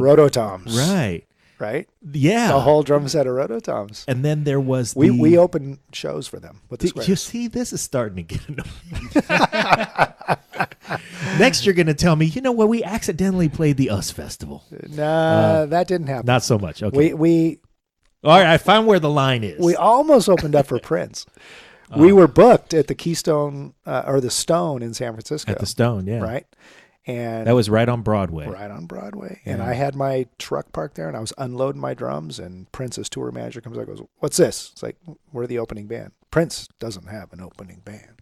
Rototoms. Right. Right? Yeah. The whole drum set of Rototoms. And then there was we opened shows for them with the Squares. You see, this is starting to get annoying. Next, you're going to tell me, you know what? We accidentally played the US Festival. Nah, that didn't happen. Not so much. Okay. We All right, I found where the line is. We almost opened up for Prince. We were booked at the Keystone or the Stone in San Francisco. At the Stone, yeah. Right? And that was right on Broadway. Right on Broadway. Yeah. And I had my truck parked there, and I was unloading my drums, and Prince's tour manager comes out and goes, "What's this?" It's like, "We're the opening band." Prince doesn't have an opening band.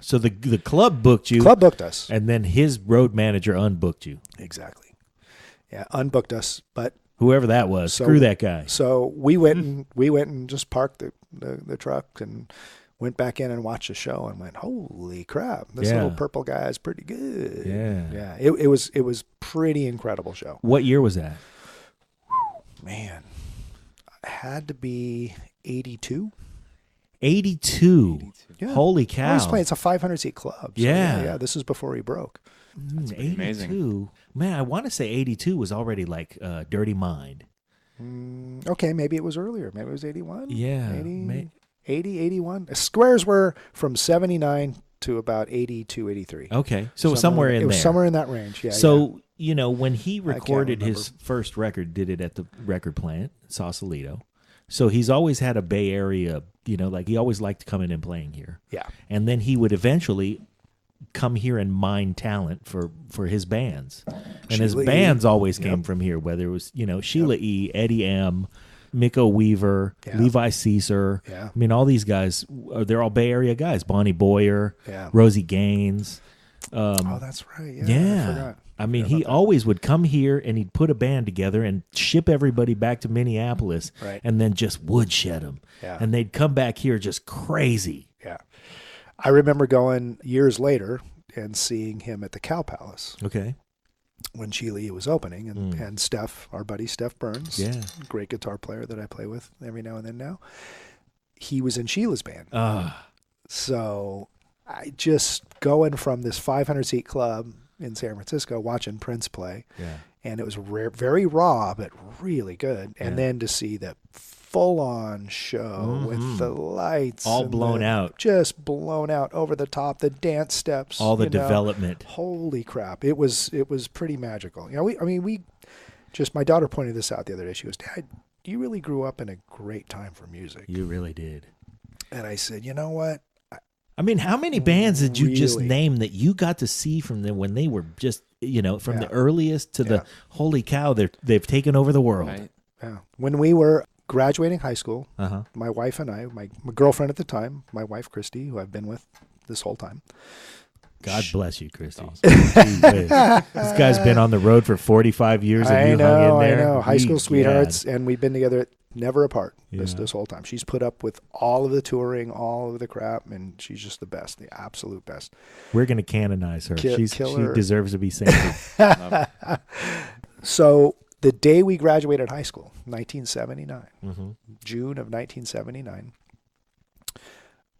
So the club booked you. Club booked us. And then his road manager unbooked you. Exactly. Yeah, unbooked us, but whoever that was, screw that guy. So we went and just parked the truck and went back in and watched the show and went, holy crap, this little purple guy is pretty good. Yeah. It was pretty incredible show. What year was that? Man, it had to be 82. 82. Yeah. Holy cow. I was playing. It's a 500-seat club. So yeah. This is before he broke. That's 82. amazing. Man, I want to say 82 was already like Dirty Mind. Okay, maybe it was earlier. Maybe it was 81. Yeah. 80, 81. Squares were from 79 to about 82, 83. Okay. So somewhere in there. It was somewhere in that range. Yeah. So, when he recorded his first record, did it at the record plant, Sausalito. So he's always had a Bay Area, like he always liked coming and playing here. Yeah. And then he would eventually come here and mine talent for his bands. And his bands always came from here, whether it was, Sheila E., Eddie M., Miko Weaver, Levi Caesar. Yeah. I mean, all these guys, they're all Bay Area guys. Bonnie Boyer, Rosie Gaines. Oh, that's right. Yeah. I forgot. I mean, he always would come here and he'd put a band together and ship everybody back to Minneapolis and then just woodshed them. Yeah. And they'd come back here just crazy. Yeah. I remember going years later and seeing him at the Cow Palace. Okay. When Sheila E. was opening. And Steph, our buddy Steph Burns, great guitar player that I play with every now and then now, he was in Sheila's band. So I just going from this 500-seat club in San Francisco, watching Prince play, and it was very raw, but really good. And then to see that full-on show with the lights all blown out, just blown out over the top, the dance steps, all the development. Holy crap! It was pretty magical. My daughter pointed this out the other day. She goes, "Dad, you really grew up in a great time for music." You really did. And I said, "You know what? I mean, how many bands did you just name that you got to see from them when they were just, from the earliest to the holy cow, they've taken over the world?" Right. Yeah. When we were graduating high school, my wife and I, my girlfriend at the time, my wife Christy, who I've been with this whole time. God bless you, Christy. This guy's been on the road for 45 years and you hung in there. I know. High school sweethearts, and we've been together never apart this whole time. She's put up with all of the touring, all of the crap, and she's just the best, the absolute best. We're going to canonize her. She deserves to be sainted. So the day we graduated high school, 1979, June of 1979,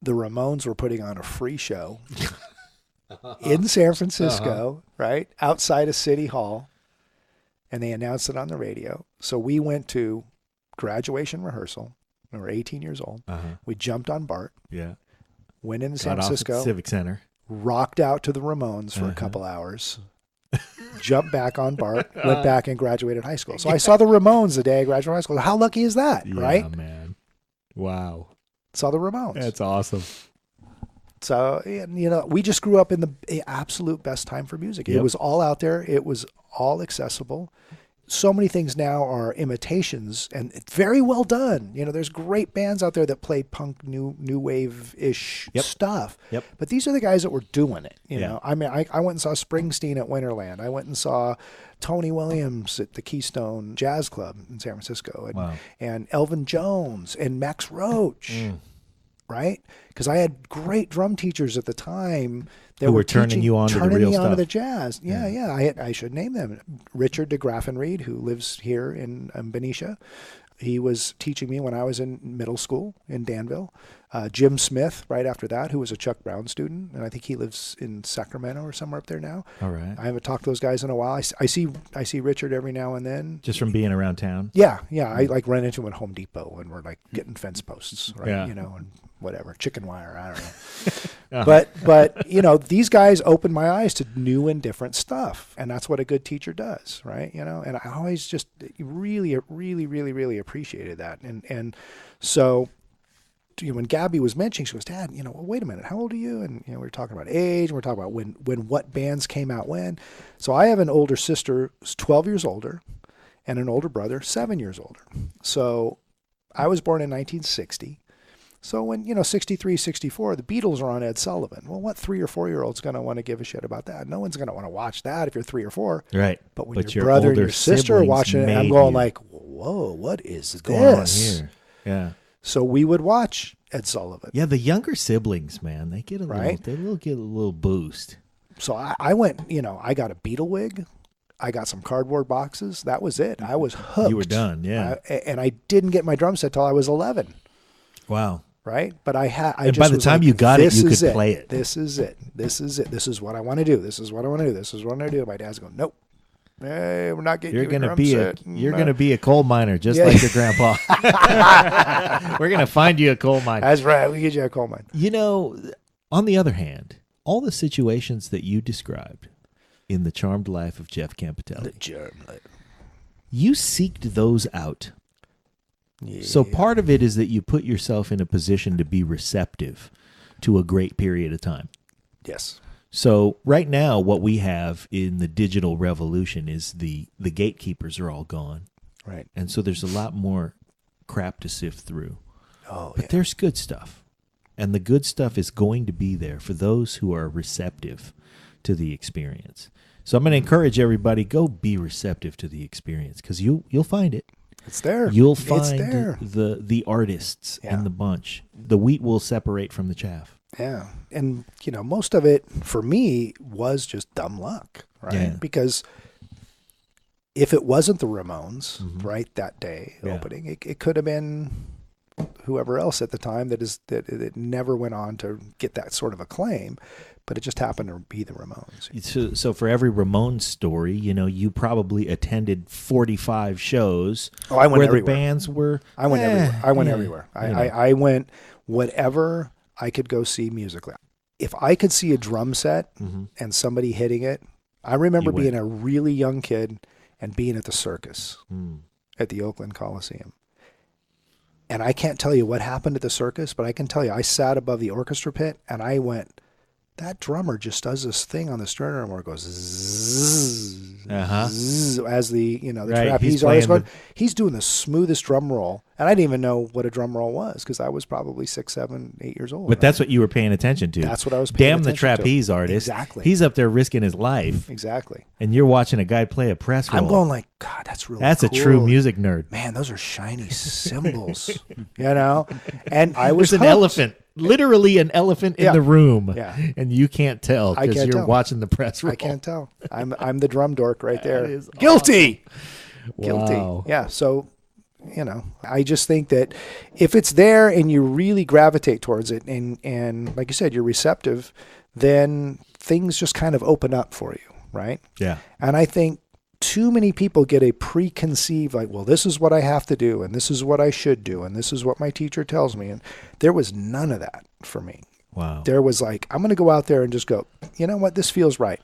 the Ramones were putting on a free show in San Francisco, right, outside of City Hall, and they announced it on the radio. So we went to graduation rehearsal. We were 18 years old. We jumped on BART. Yeah. Went into San Francisco. Civic Center. Rocked out to the Ramones for a couple hours. Jumped back on BART. Went back and graduated high school. So I saw the Ramones the day I graduated high school. How lucky is that, right? Yeah, man. Wow. Saw the Ramones. That's awesome. So, we just grew up in the absolute best time for music. It was all out there. It was all accessible. So many things now are imitations, and it's very well done. There's great bands out there that play punk, new wave-ish stuff. Yep. But these are the guys that were doing it. You know, I mean, I went and saw Springsteen at Winterland. I went and saw Tony Williams at the Keystone Jazz Club in San Francisco, and Elvin Jones and Max Roach. Right? Because I had great drum teachers at the time that who were turning you on to the real stuff. Onto the jazz. Yeah. I should name them. Richard DeGraffenried, who lives here in Benicia. He was teaching me when I was in middle school in Danville. Jim Smith, right after that, who was a Chuck Brown student, and I think he lives in Sacramento or somewhere up there now. All right. I haven't talked to those guys in a while. I see Richard every now and then. Just from being around town? Yeah. I run into him at Home Depot, and we're getting fence posts, right? And whatever, chicken wire, I don't know. But you know, these guys opened my eyes to new and different stuff, and that's what a good teacher does, right? You know, and I always just really appreciated that, and so. When Gabby was mentioning, she goes, Dad, you know, well, wait a minute, how old are you? And, you know, we were talking about age, and we're talking about when what bands came out when. So I have an older sister who's 12 years older and an older brother 7 years older. So I was born in 1960. So when, you know, 63, 64, the Beatles are on Ed Sullivan. Well, what 3 or 4-year-old's going to want to give a shit about that? No one's going to want to watch that if you're 3 or 4. Right. But when your brother and your sister are watching it, I'm going like, whoa, what is this? Going on here? Yeah. So we would watch Ed Sullivan. Yeah, the younger siblings, man, they get a right? little, get a little boost. So I went, you know, I got a Beatle wig, I got some cardboard boxes. That was it. I was hooked. You were done, yeah. And I didn't get my drum set till I was 11. Wow. Right, but I and by the time you got it, you could play it. This is it. This is it. This is what I want to do. This is what I want to do. This is what I want to do. My dad's going, nope. Hey, we're not getting you a drum set. You're gonna be a coal miner, just like your grandpa. We're gonna find you a coal miner. That's right. We get you a coal mine. You know, on the other hand, all the situations that you described in The Charmed Life of Jeff Campitelli, you seeked those out. Yeah. So part of it is that you put yourself in a position to be receptive to a great period of time. Yes. So right now, what we have in the digital revolution is the gatekeepers are all gone. Right. And so there's a lot more crap to sift through. Oh, but there's good stuff. And the good stuff is going to be there for those who are receptive to the experience. So I'm going to encourage everybody, go be receptive to the experience, because you'll find it. It's there. You'll find the artists and the bunch. The wheat will separate from the chaff. Yeah. And, you know, most of it for me was just dumb luck, right? Yeah. Because if it wasn't the Ramones, right, that day opening, it could have been whoever else at the time that never went on to get that sort of acclaim, but it just happened to be the Ramones. So for every Ramones story, you know, you probably attended 45 shows where everywhere. The bands were. I went everywhere. I went everywhere. I went whatever I could go see musically. If I could see a drum set and somebody hitting it, I remember being a really young kid and being at the circus at the Oakland Coliseum. And I can't tell you what happened at the circus, but I can tell you I sat above the orchestra pit and I went, that drummer just does this thing on the sternum where it goes zzz, zzz, as the trapeze artist going. He's doing the smoothest drum roll, and I didn't even know what a drum roll was because I was probably 6, 7, 8 years old. But that's what you were paying attention to. That's what I was paying attention to. Damn the trapeze artist. Exactly. He's up there risking his life. Exactly. And you're watching a guy play a press roll. I'm going like, God, that's really That's cool. a true music nerd. Man, those are shiny cymbals, you know? And I was There's an elephant. Literally an elephant in the room, and you can't tell because you're watching the press roll. I can't tell. I'm the drum dork right there. Is Guilty. Awesome. Guilty. Wow. Yeah. So, you know, I just think that if it's there and you really gravitate towards it, and like you said, you're receptive, then things just kind of open up for you, right? Yeah. And I think too many people get a preconceived, like, well, this is what I have to do, and this is what I should do, and this is what my teacher tells me. And there was none of that for me. Wow. There was like, I'm going to go out there and just go, you know what, this feels right.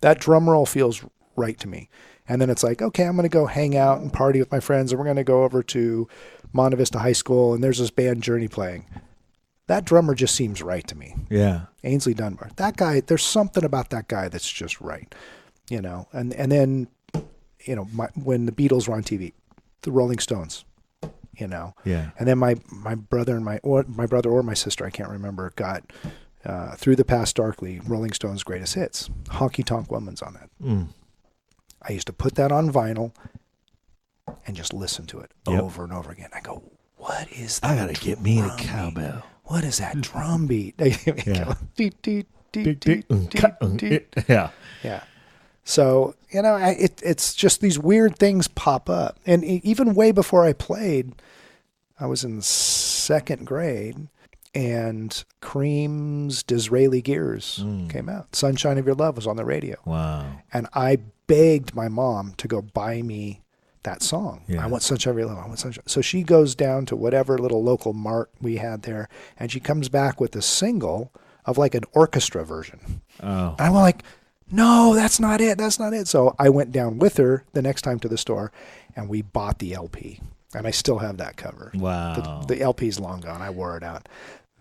That drum roll feels right to me. And then it's like, okay, I'm going to go hang out and party with my friends, and we're going to go over to Monte Vista High School, and there's this band Journey playing. That drummer just seems right to me. Yeah. Ainsley Dunbar. That guy, there's something about that guy that's just right. You know, and then, you know, when the Beatles were on TV, the Rolling Stones, you know, and then my brother and my brother or my sister, I can't remember, got Through the Past Darkly, Rolling Stones' greatest hits. Honky Tonk Woman's on that. I used to put that on vinyl and just listen to it over and over again. I go, what is that? I gotta get me a cowbell. Beat? What is that drum beat? Yeah. So, you know, it's just these weird things pop up. And even way before I played, I was in 2nd grade, and Cream's Disraeli Gears came out. Sunshine of Your Love was on the radio. Wow. And I begged my mom to go buy me that song. I want Sunshine of Your Love. I want Sunshine. So she goes down to whatever little local mart we had there, and she comes back with a single of like an orchestra version. Oh. And I went like, no, that's not it. That's not it. So I went down with her the next time to the store, and we bought the LP. And I still have that cover. Wow. The LP's long gone. I wore it out.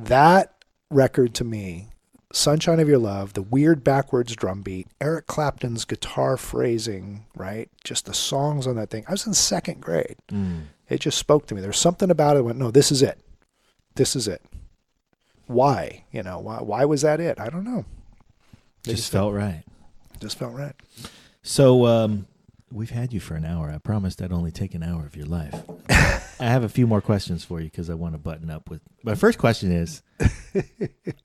That record to me, Sunshine of Your Love, the weird backwards drum beat, Eric Clapton's guitar phrasing, right? Just the songs on that thing. I was in 2nd grade. It just spoke to me. There's something about it. I went, no, this is it. This is it. Why? You know, why was that it? I don't know. Just felt right. Just felt right. So we've had you for an hour. I promised I'd only take an hour of your life. I have a few more questions for you because I want to button up with. My first question is,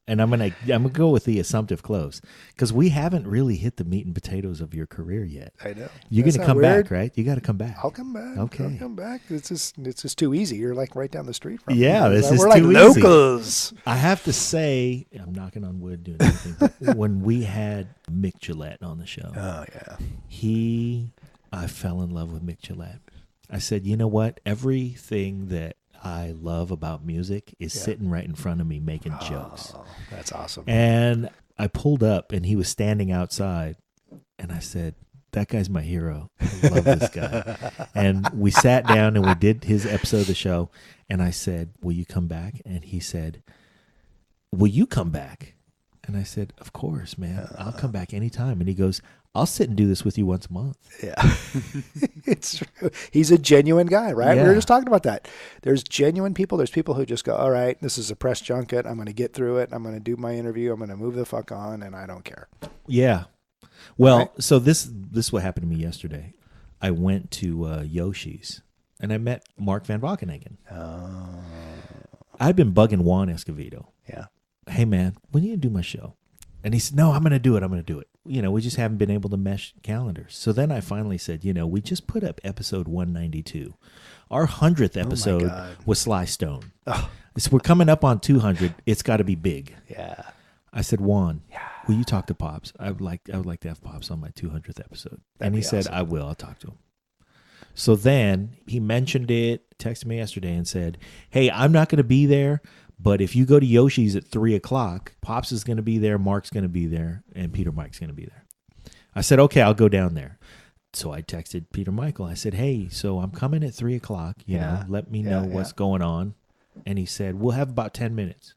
and I'm gonna go with the assumptive close because we haven't really hit the meat and potatoes of your career yet. I know. You're That's gonna come weird. back, right? You got to come back. I'll come back. Okay. I'll come back. It's just too easy. You're like right down the street from me. Yeah, this is We're like too easy. locals. I have to say, I'm knocking on wood doing anything. But when we had Mick Gillette on the show, Oh yeah. I fell in love with Mick Gillette. I said, you know what? Everything that I love about music is sitting right in front of me making jokes. Oh, that's awesome. And I pulled up and he was standing outside and I said, that guy's my hero. I love this guy. And we sat down and we did his episode of the show. And I said, will you come back? And he said, will you come back? And I said, of course, man. I'll come back anytime. And he goes, I'll sit and do this with you once a month. Yeah, it's true. He's a genuine guy, right? We Yeah. were just talking about that. There's genuine people. There's people who just go, all right, this is a press junket. I'm going to get through it. I'm going to do my interview. I'm going to move the fuck on, and I don't care. Yeah. Well, Right. so this is what happened to me yesterday. I went to Yoshi's and I met Mark Van Valkenhagen. Oh, I'd been bugging Juan Escovedo. yeah. Hey, man, when are you going to do my show? And he said, no, I'm going to do it. I'm going to do it. You know, we just haven't been able to mesh calendars. So then I finally said, you know, we just put up episode 192. Our 100th episode God. was Sly Stone. Oh, So we're coming up on 200. It's got to be big. yeah. I said, Juan, will you talk to Pops? I would like to have Pops on my 200th episode. That'd and he be said, awesome. I will. I'll talk to him. So then he mentioned it, texted me yesterday and said, hey, I'm not going to be there, but if you go to Yoshi's at 3:00, Pops is going to be there, Mark's going to be there, and Peter Mike's going to be there. I said, okay, I'll go down there. So I texted Peter Michael. I said, hey, so I'm coming at 3:00. You know, let me know what's going on. And he said, we'll have about 10 minutes.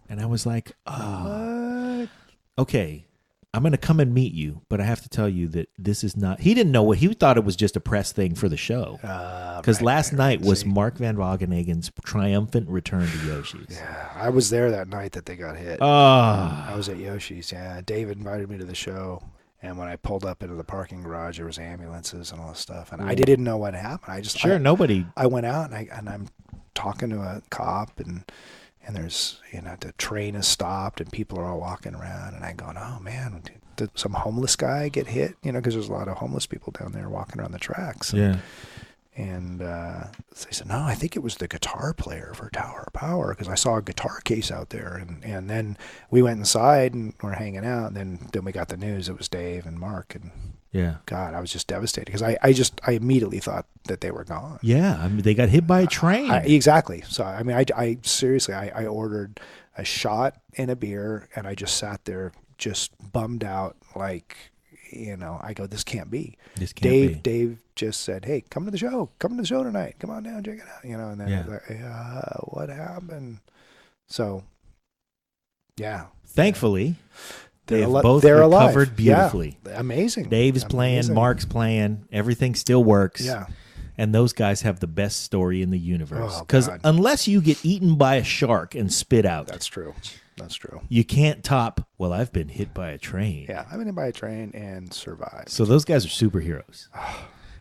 And I was like, What? okay, I'm going to come and meet you, but I have to tell you that this is not, he didn't know what, he thought it was just a press thing for the show. Because last night was Mark Van Valkenhagen's triumphant return to Yoshi's. Yeah, I was there that night that they got hit. Ah. I was at Yoshi's. Yeah, David invited me to the show, and when I pulled up into the parking garage, there was ambulances and all this stuff, and I didn't know what happened. Nobody. I went out and I'm talking to a cop, and there's, you know, the train is stopped and people are all walking around, and I'm going, oh man, did some homeless guy get hit? You know, because there's a lot of homeless people down there walking around the tracks. Yeah. And they said, no, I think it was the guitar player for Tower of Power, because I saw a guitar case out there. And then we went inside and we're hanging out. And then we got the news it was Dave and Mark. And Yeah. God, I was just devastated because I immediately thought that they were gone. Yeah. I mean, they got hit by a train. Exactly. So, I mean, I seriously, I ordered a shot and a beer, and I just sat there just bummed out, like, you know, I go, this can't be. This can't be. Dave just said, hey, come to the show. Come to the show tonight. Come on down, check it out. You know, and then I was like, what happened? So, yeah. Thankfully, They're they've both recovered alive. beautifully. Yeah. Amazing. Dave's playing, Amazing. Mark's playing, everything still works. Yeah. And those guys have the best story in the universe. Oh, Because God. unless you get eaten by a shark and spit out, That's true. That's true. you can't top, well, I've been hit by a train. Yeah. I've been hit by a train and survived. So those guys are superheroes.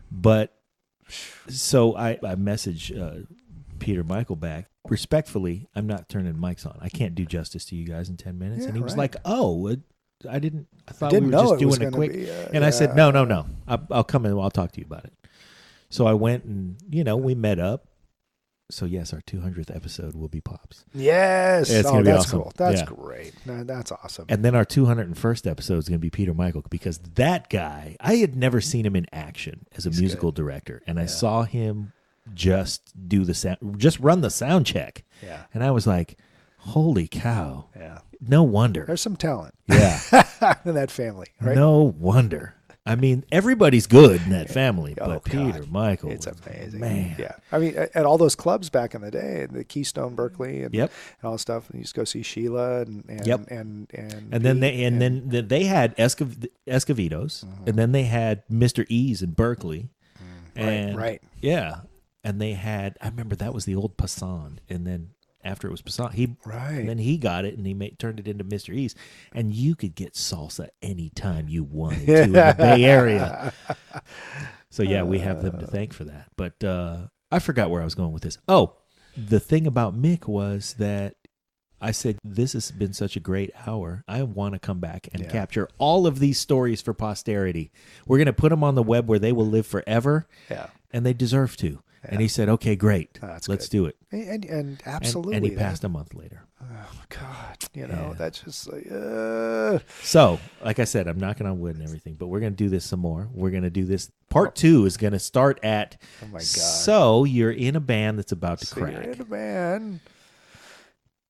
But so I message Peter Michael back. Respectfully, I'm not turning mics on. I can't do justice to you guys in 10 minutes. Yeah, and he was right. like, oh, I thought didn't we were know just it was doing a gonna quick. be, and I said, no. I'll come in and I'll talk to you about it. So I went and, you know, we met up. So yes, our 200th episode will be Pops. Yes. It's gonna be that's awesome. cool. That's Yeah. great. No, that's awesome. And then our 201st episode is going to be Peter Michael, because that guy, I had never seen him in action as a musical director. And I saw him just do the sound, just run the sound check. Yeah. And I was like, Holy cow. Yeah. No wonder. There's some talent Yeah. in that family, right? No wonder. I mean, everybody's good in that family, Oh, but God. Peter, Michael, It's amazing. man. Yeah. I mean, at all those clubs back in the day, the Keystone Berkeley and, Yep. and all that stuff, and you used to go see Sheila and Yep. and then Pete then they had Escovedos, and then they had Mr. E's in Berkeley, and right. yeah, and they had, I remember that was the old Passan, and then after it was Passan, Right. then he got it and he turned it into Mr. E's, and you could get salsa anytime you wanted to in the Bay Area. So yeah, we have them to thank for that. But I forgot where I was going with this. Oh, the thing about Mick was that I said, this has been such a great hour. I want to come back and capture all of these stories for posterity. We're going to put them on the web where they will live forever, and they deserve to. Yeah. And he said, okay, great. Let's do it. And absolutely. And he passed a month later. Oh, God. That's just like, So, like I said, I'm knocking on wood and everything, but we're going to do this some more. We're going to do this. Part 2 is going to start at, oh, my God. So you're in a band that's about to crack. You're in a band.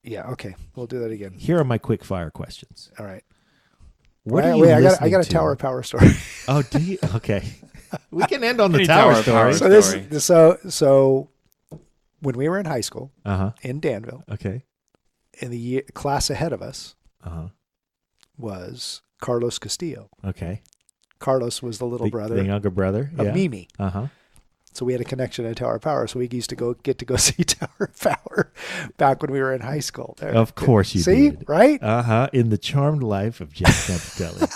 Yeah, okay. We'll do that again. Here are my quick fire questions. All right. What are you I listening got a to? Tower of Power story. Oh, do you? Okay. We can end on the Any Tower Tower of Power story. story. So when we were in high school Uh-huh. in Danville, Okay. in the class ahead of us Uh-huh. was Carlos Castillo. Okay. Carlos was the little brother The younger brother. of Yeah. Mimi. Uh-huh. So we had a connection at Tower of Power. So we used to get to go see Tower of Power back when we were in high school. There. Of course you See? did. Right? Uh-huh. In the charmed life of Jack Campitelli.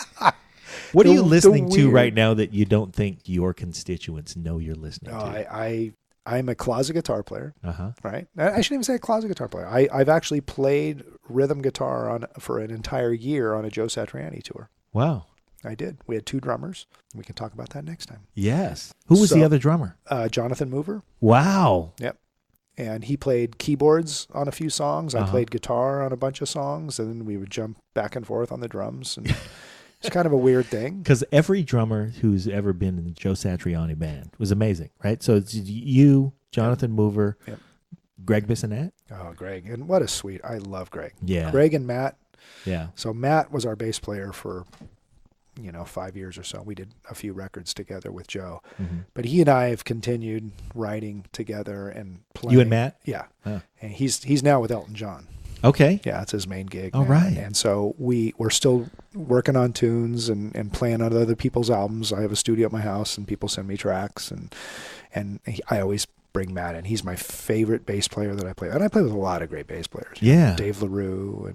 What are you listening to right now that you don't think your constituents know you're listening to? I'm a closet guitar player, Uh-huh. right? I shouldn't even say a closet guitar player. I've actually played rhythm guitar for an entire year on a Joe Satriani tour. Wow. I did. We had 2 drummers. We can talk about that next time. Yes. Who was the other drummer? Jonathan Mover. Wow. Yep. And he played keyboards on a few songs. I Uh-huh. played guitar on a bunch of songs, and then we would jump back and forth on the drums. And it's kind of a weird thing. Because every drummer who's ever been in the Joe Satriani band was amazing, right? So it's you, Jonathan Mover, Yep. Greg Bissonette. Oh, Greg. And what a sweet. I love Greg. Yeah. Greg and Matt. Yeah. So Matt was our bass player for 5 years or so. We did a few records together with Joe. Mm-hmm. But he and I have continued writing together and playing. You and Matt? Yeah. Huh. And he's now with Elton John. Okay. Yeah, it's his main gig. All now. right. And so we're still working on tunes and playing on other people's albums. I have a studio at my house and people send me tracks and I always bring Matt in. He's my favorite bass player that I play. And I play with a lot of great bass players. Yeah. Dave LaRue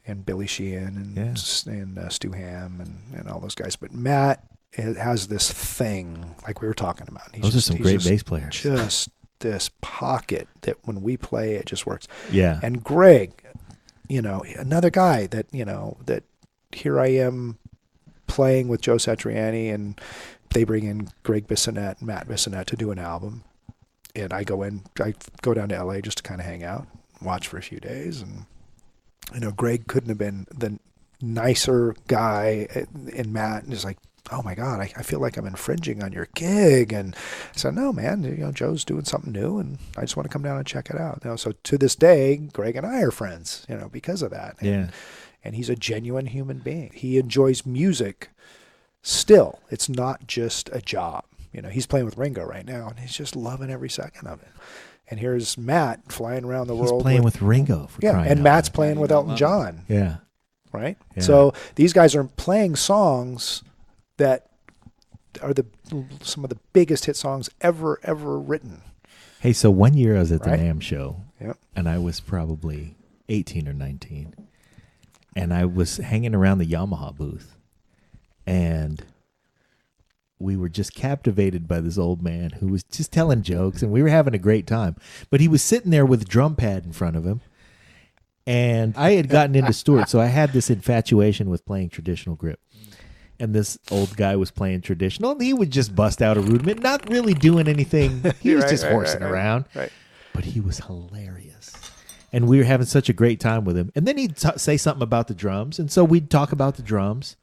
and Billy Sheehan and Stu Ham and all those guys. But Matt has this thing like we were talking about. Those are some great bass players. Just this pocket that when we play, it just works. Yeah. And Greg, another guy that, that here I am playing with Joe Satriani and they bring in Greg Bissonette and Matt Bissonette to do an album. And I go down to LA just to kind of hang out, watch for a few days. And, Greg couldn't have been the nicer guy in Matt. And it's like, oh my God, I feel like I'm infringing on your gig. And I said, no, man, Joe's doing something new and I just want to come down and check it out. So to this day, Greg and I are friends, because of that. And he's a genuine human being. He enjoys music still. It's not just a job. He's playing with Ringo right now and he's just loving every second of it. And here's Matt flying around the world. He's playing with Ringo. And Matt's playing with Elton John. Yeah. Right? Yeah. So these guys are playing songs that are some of the biggest hit songs ever written. Hey, so one year I was at the Right. NAMM show, Yep. and I was probably 18 or 19, and I was hanging around the Yamaha booth, and we were just captivated by this old man who was just telling jokes, and we were having a great time. But he was sitting there with a drum pad in front of him, and I had gotten into Stewart, so I had this infatuation with playing traditional grip. And this old guy was playing traditional, and he would just bust out a rudiment, not really doing anything. He was just horsing around. Right. But he was hilarious. And we were having such a great time with him. And then he'd say something about the drums. And so we'd talk about the drums.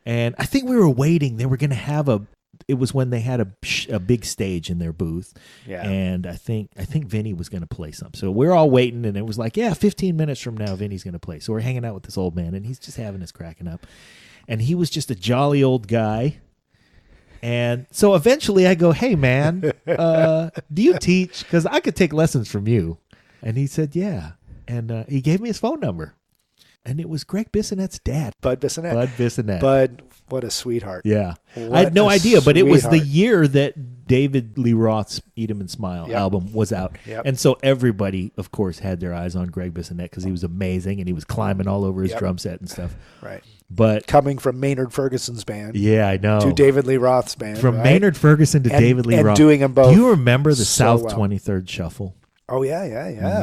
And I think we were waiting. They were going to have a it was when they had a big stage in their booth. Yeah. And I think Vinny was going to play something. So we're all waiting, and it was like, 15 minutes from now, Vinny's going to play. So we're hanging out with this old man, and he's just having us cracking up. And he was just a jolly old guy. And so eventually I go, hey, man, do you teach? Because I could take lessons from you. And he said, yeah. And he gave me his phone number. And it was Greg Bissonette's dad. Bud Bissonette. Bud Bissonette. Bud, what a sweetheart. Yeah. What I had no a idea, but it was the sweetheart. year that David Lee Roth's Eat 'Em and Smile Yep. album was out. Yep. And so everybody, of course, had their eyes on Greg Bissonette because he was amazing and he was climbing all over his Yep. drum set and stuff. Right. But Coming from Maynard Ferguson's band yeah, I know. to David Lee Roth's band. From right? Maynard Ferguson to And- David Lee and Roth. doing them both Do you remember the so South well. 23rd Shuffle? Oh, yeah.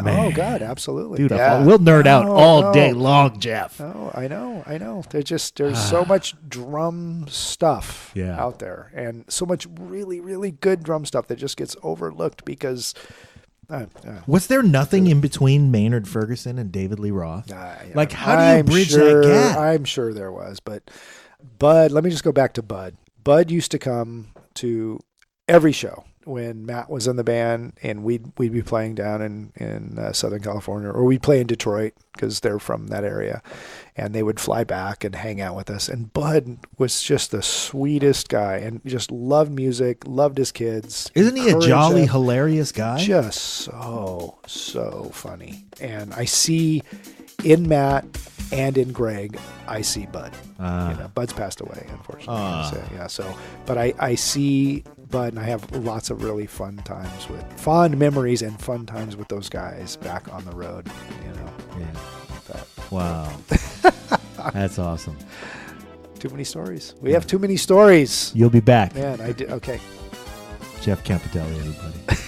Man. Oh, God, absolutely. Dude, yeah. we'll nerd out No, all no. day long, Jeff. Oh, I know. There's so much drum stuff Yeah. out there, and so much really, really good drum stuff that just gets overlooked because. Was there nothing in between Maynard Ferguson and David Lee Roth? Yeah. Like, how do you bridge that gap? I'm sure there was, but Bud. Let me just go back to Bud. Bud used to come to every show when Matt was in the band, and we'd be playing down in Southern California, or we'd play in Detroit because they're from that area, and they would fly back and hang out with us. And Bud was just the sweetest guy, and just loved music, loved his kids. Isn't he a encouraged jolly, them. hilarious guy? Just so funny. And I see in Matt and in Greg, I see Bud. Bud's passed away, unfortunately. But I see Bud, and I have lots of really fond memories and fun times with those guys back on the road. Yeah. But Wow. That's awesome. too many stories. We have too many stories. You'll be back. Man, I did. Okay. Jeff Campitelli, everybody.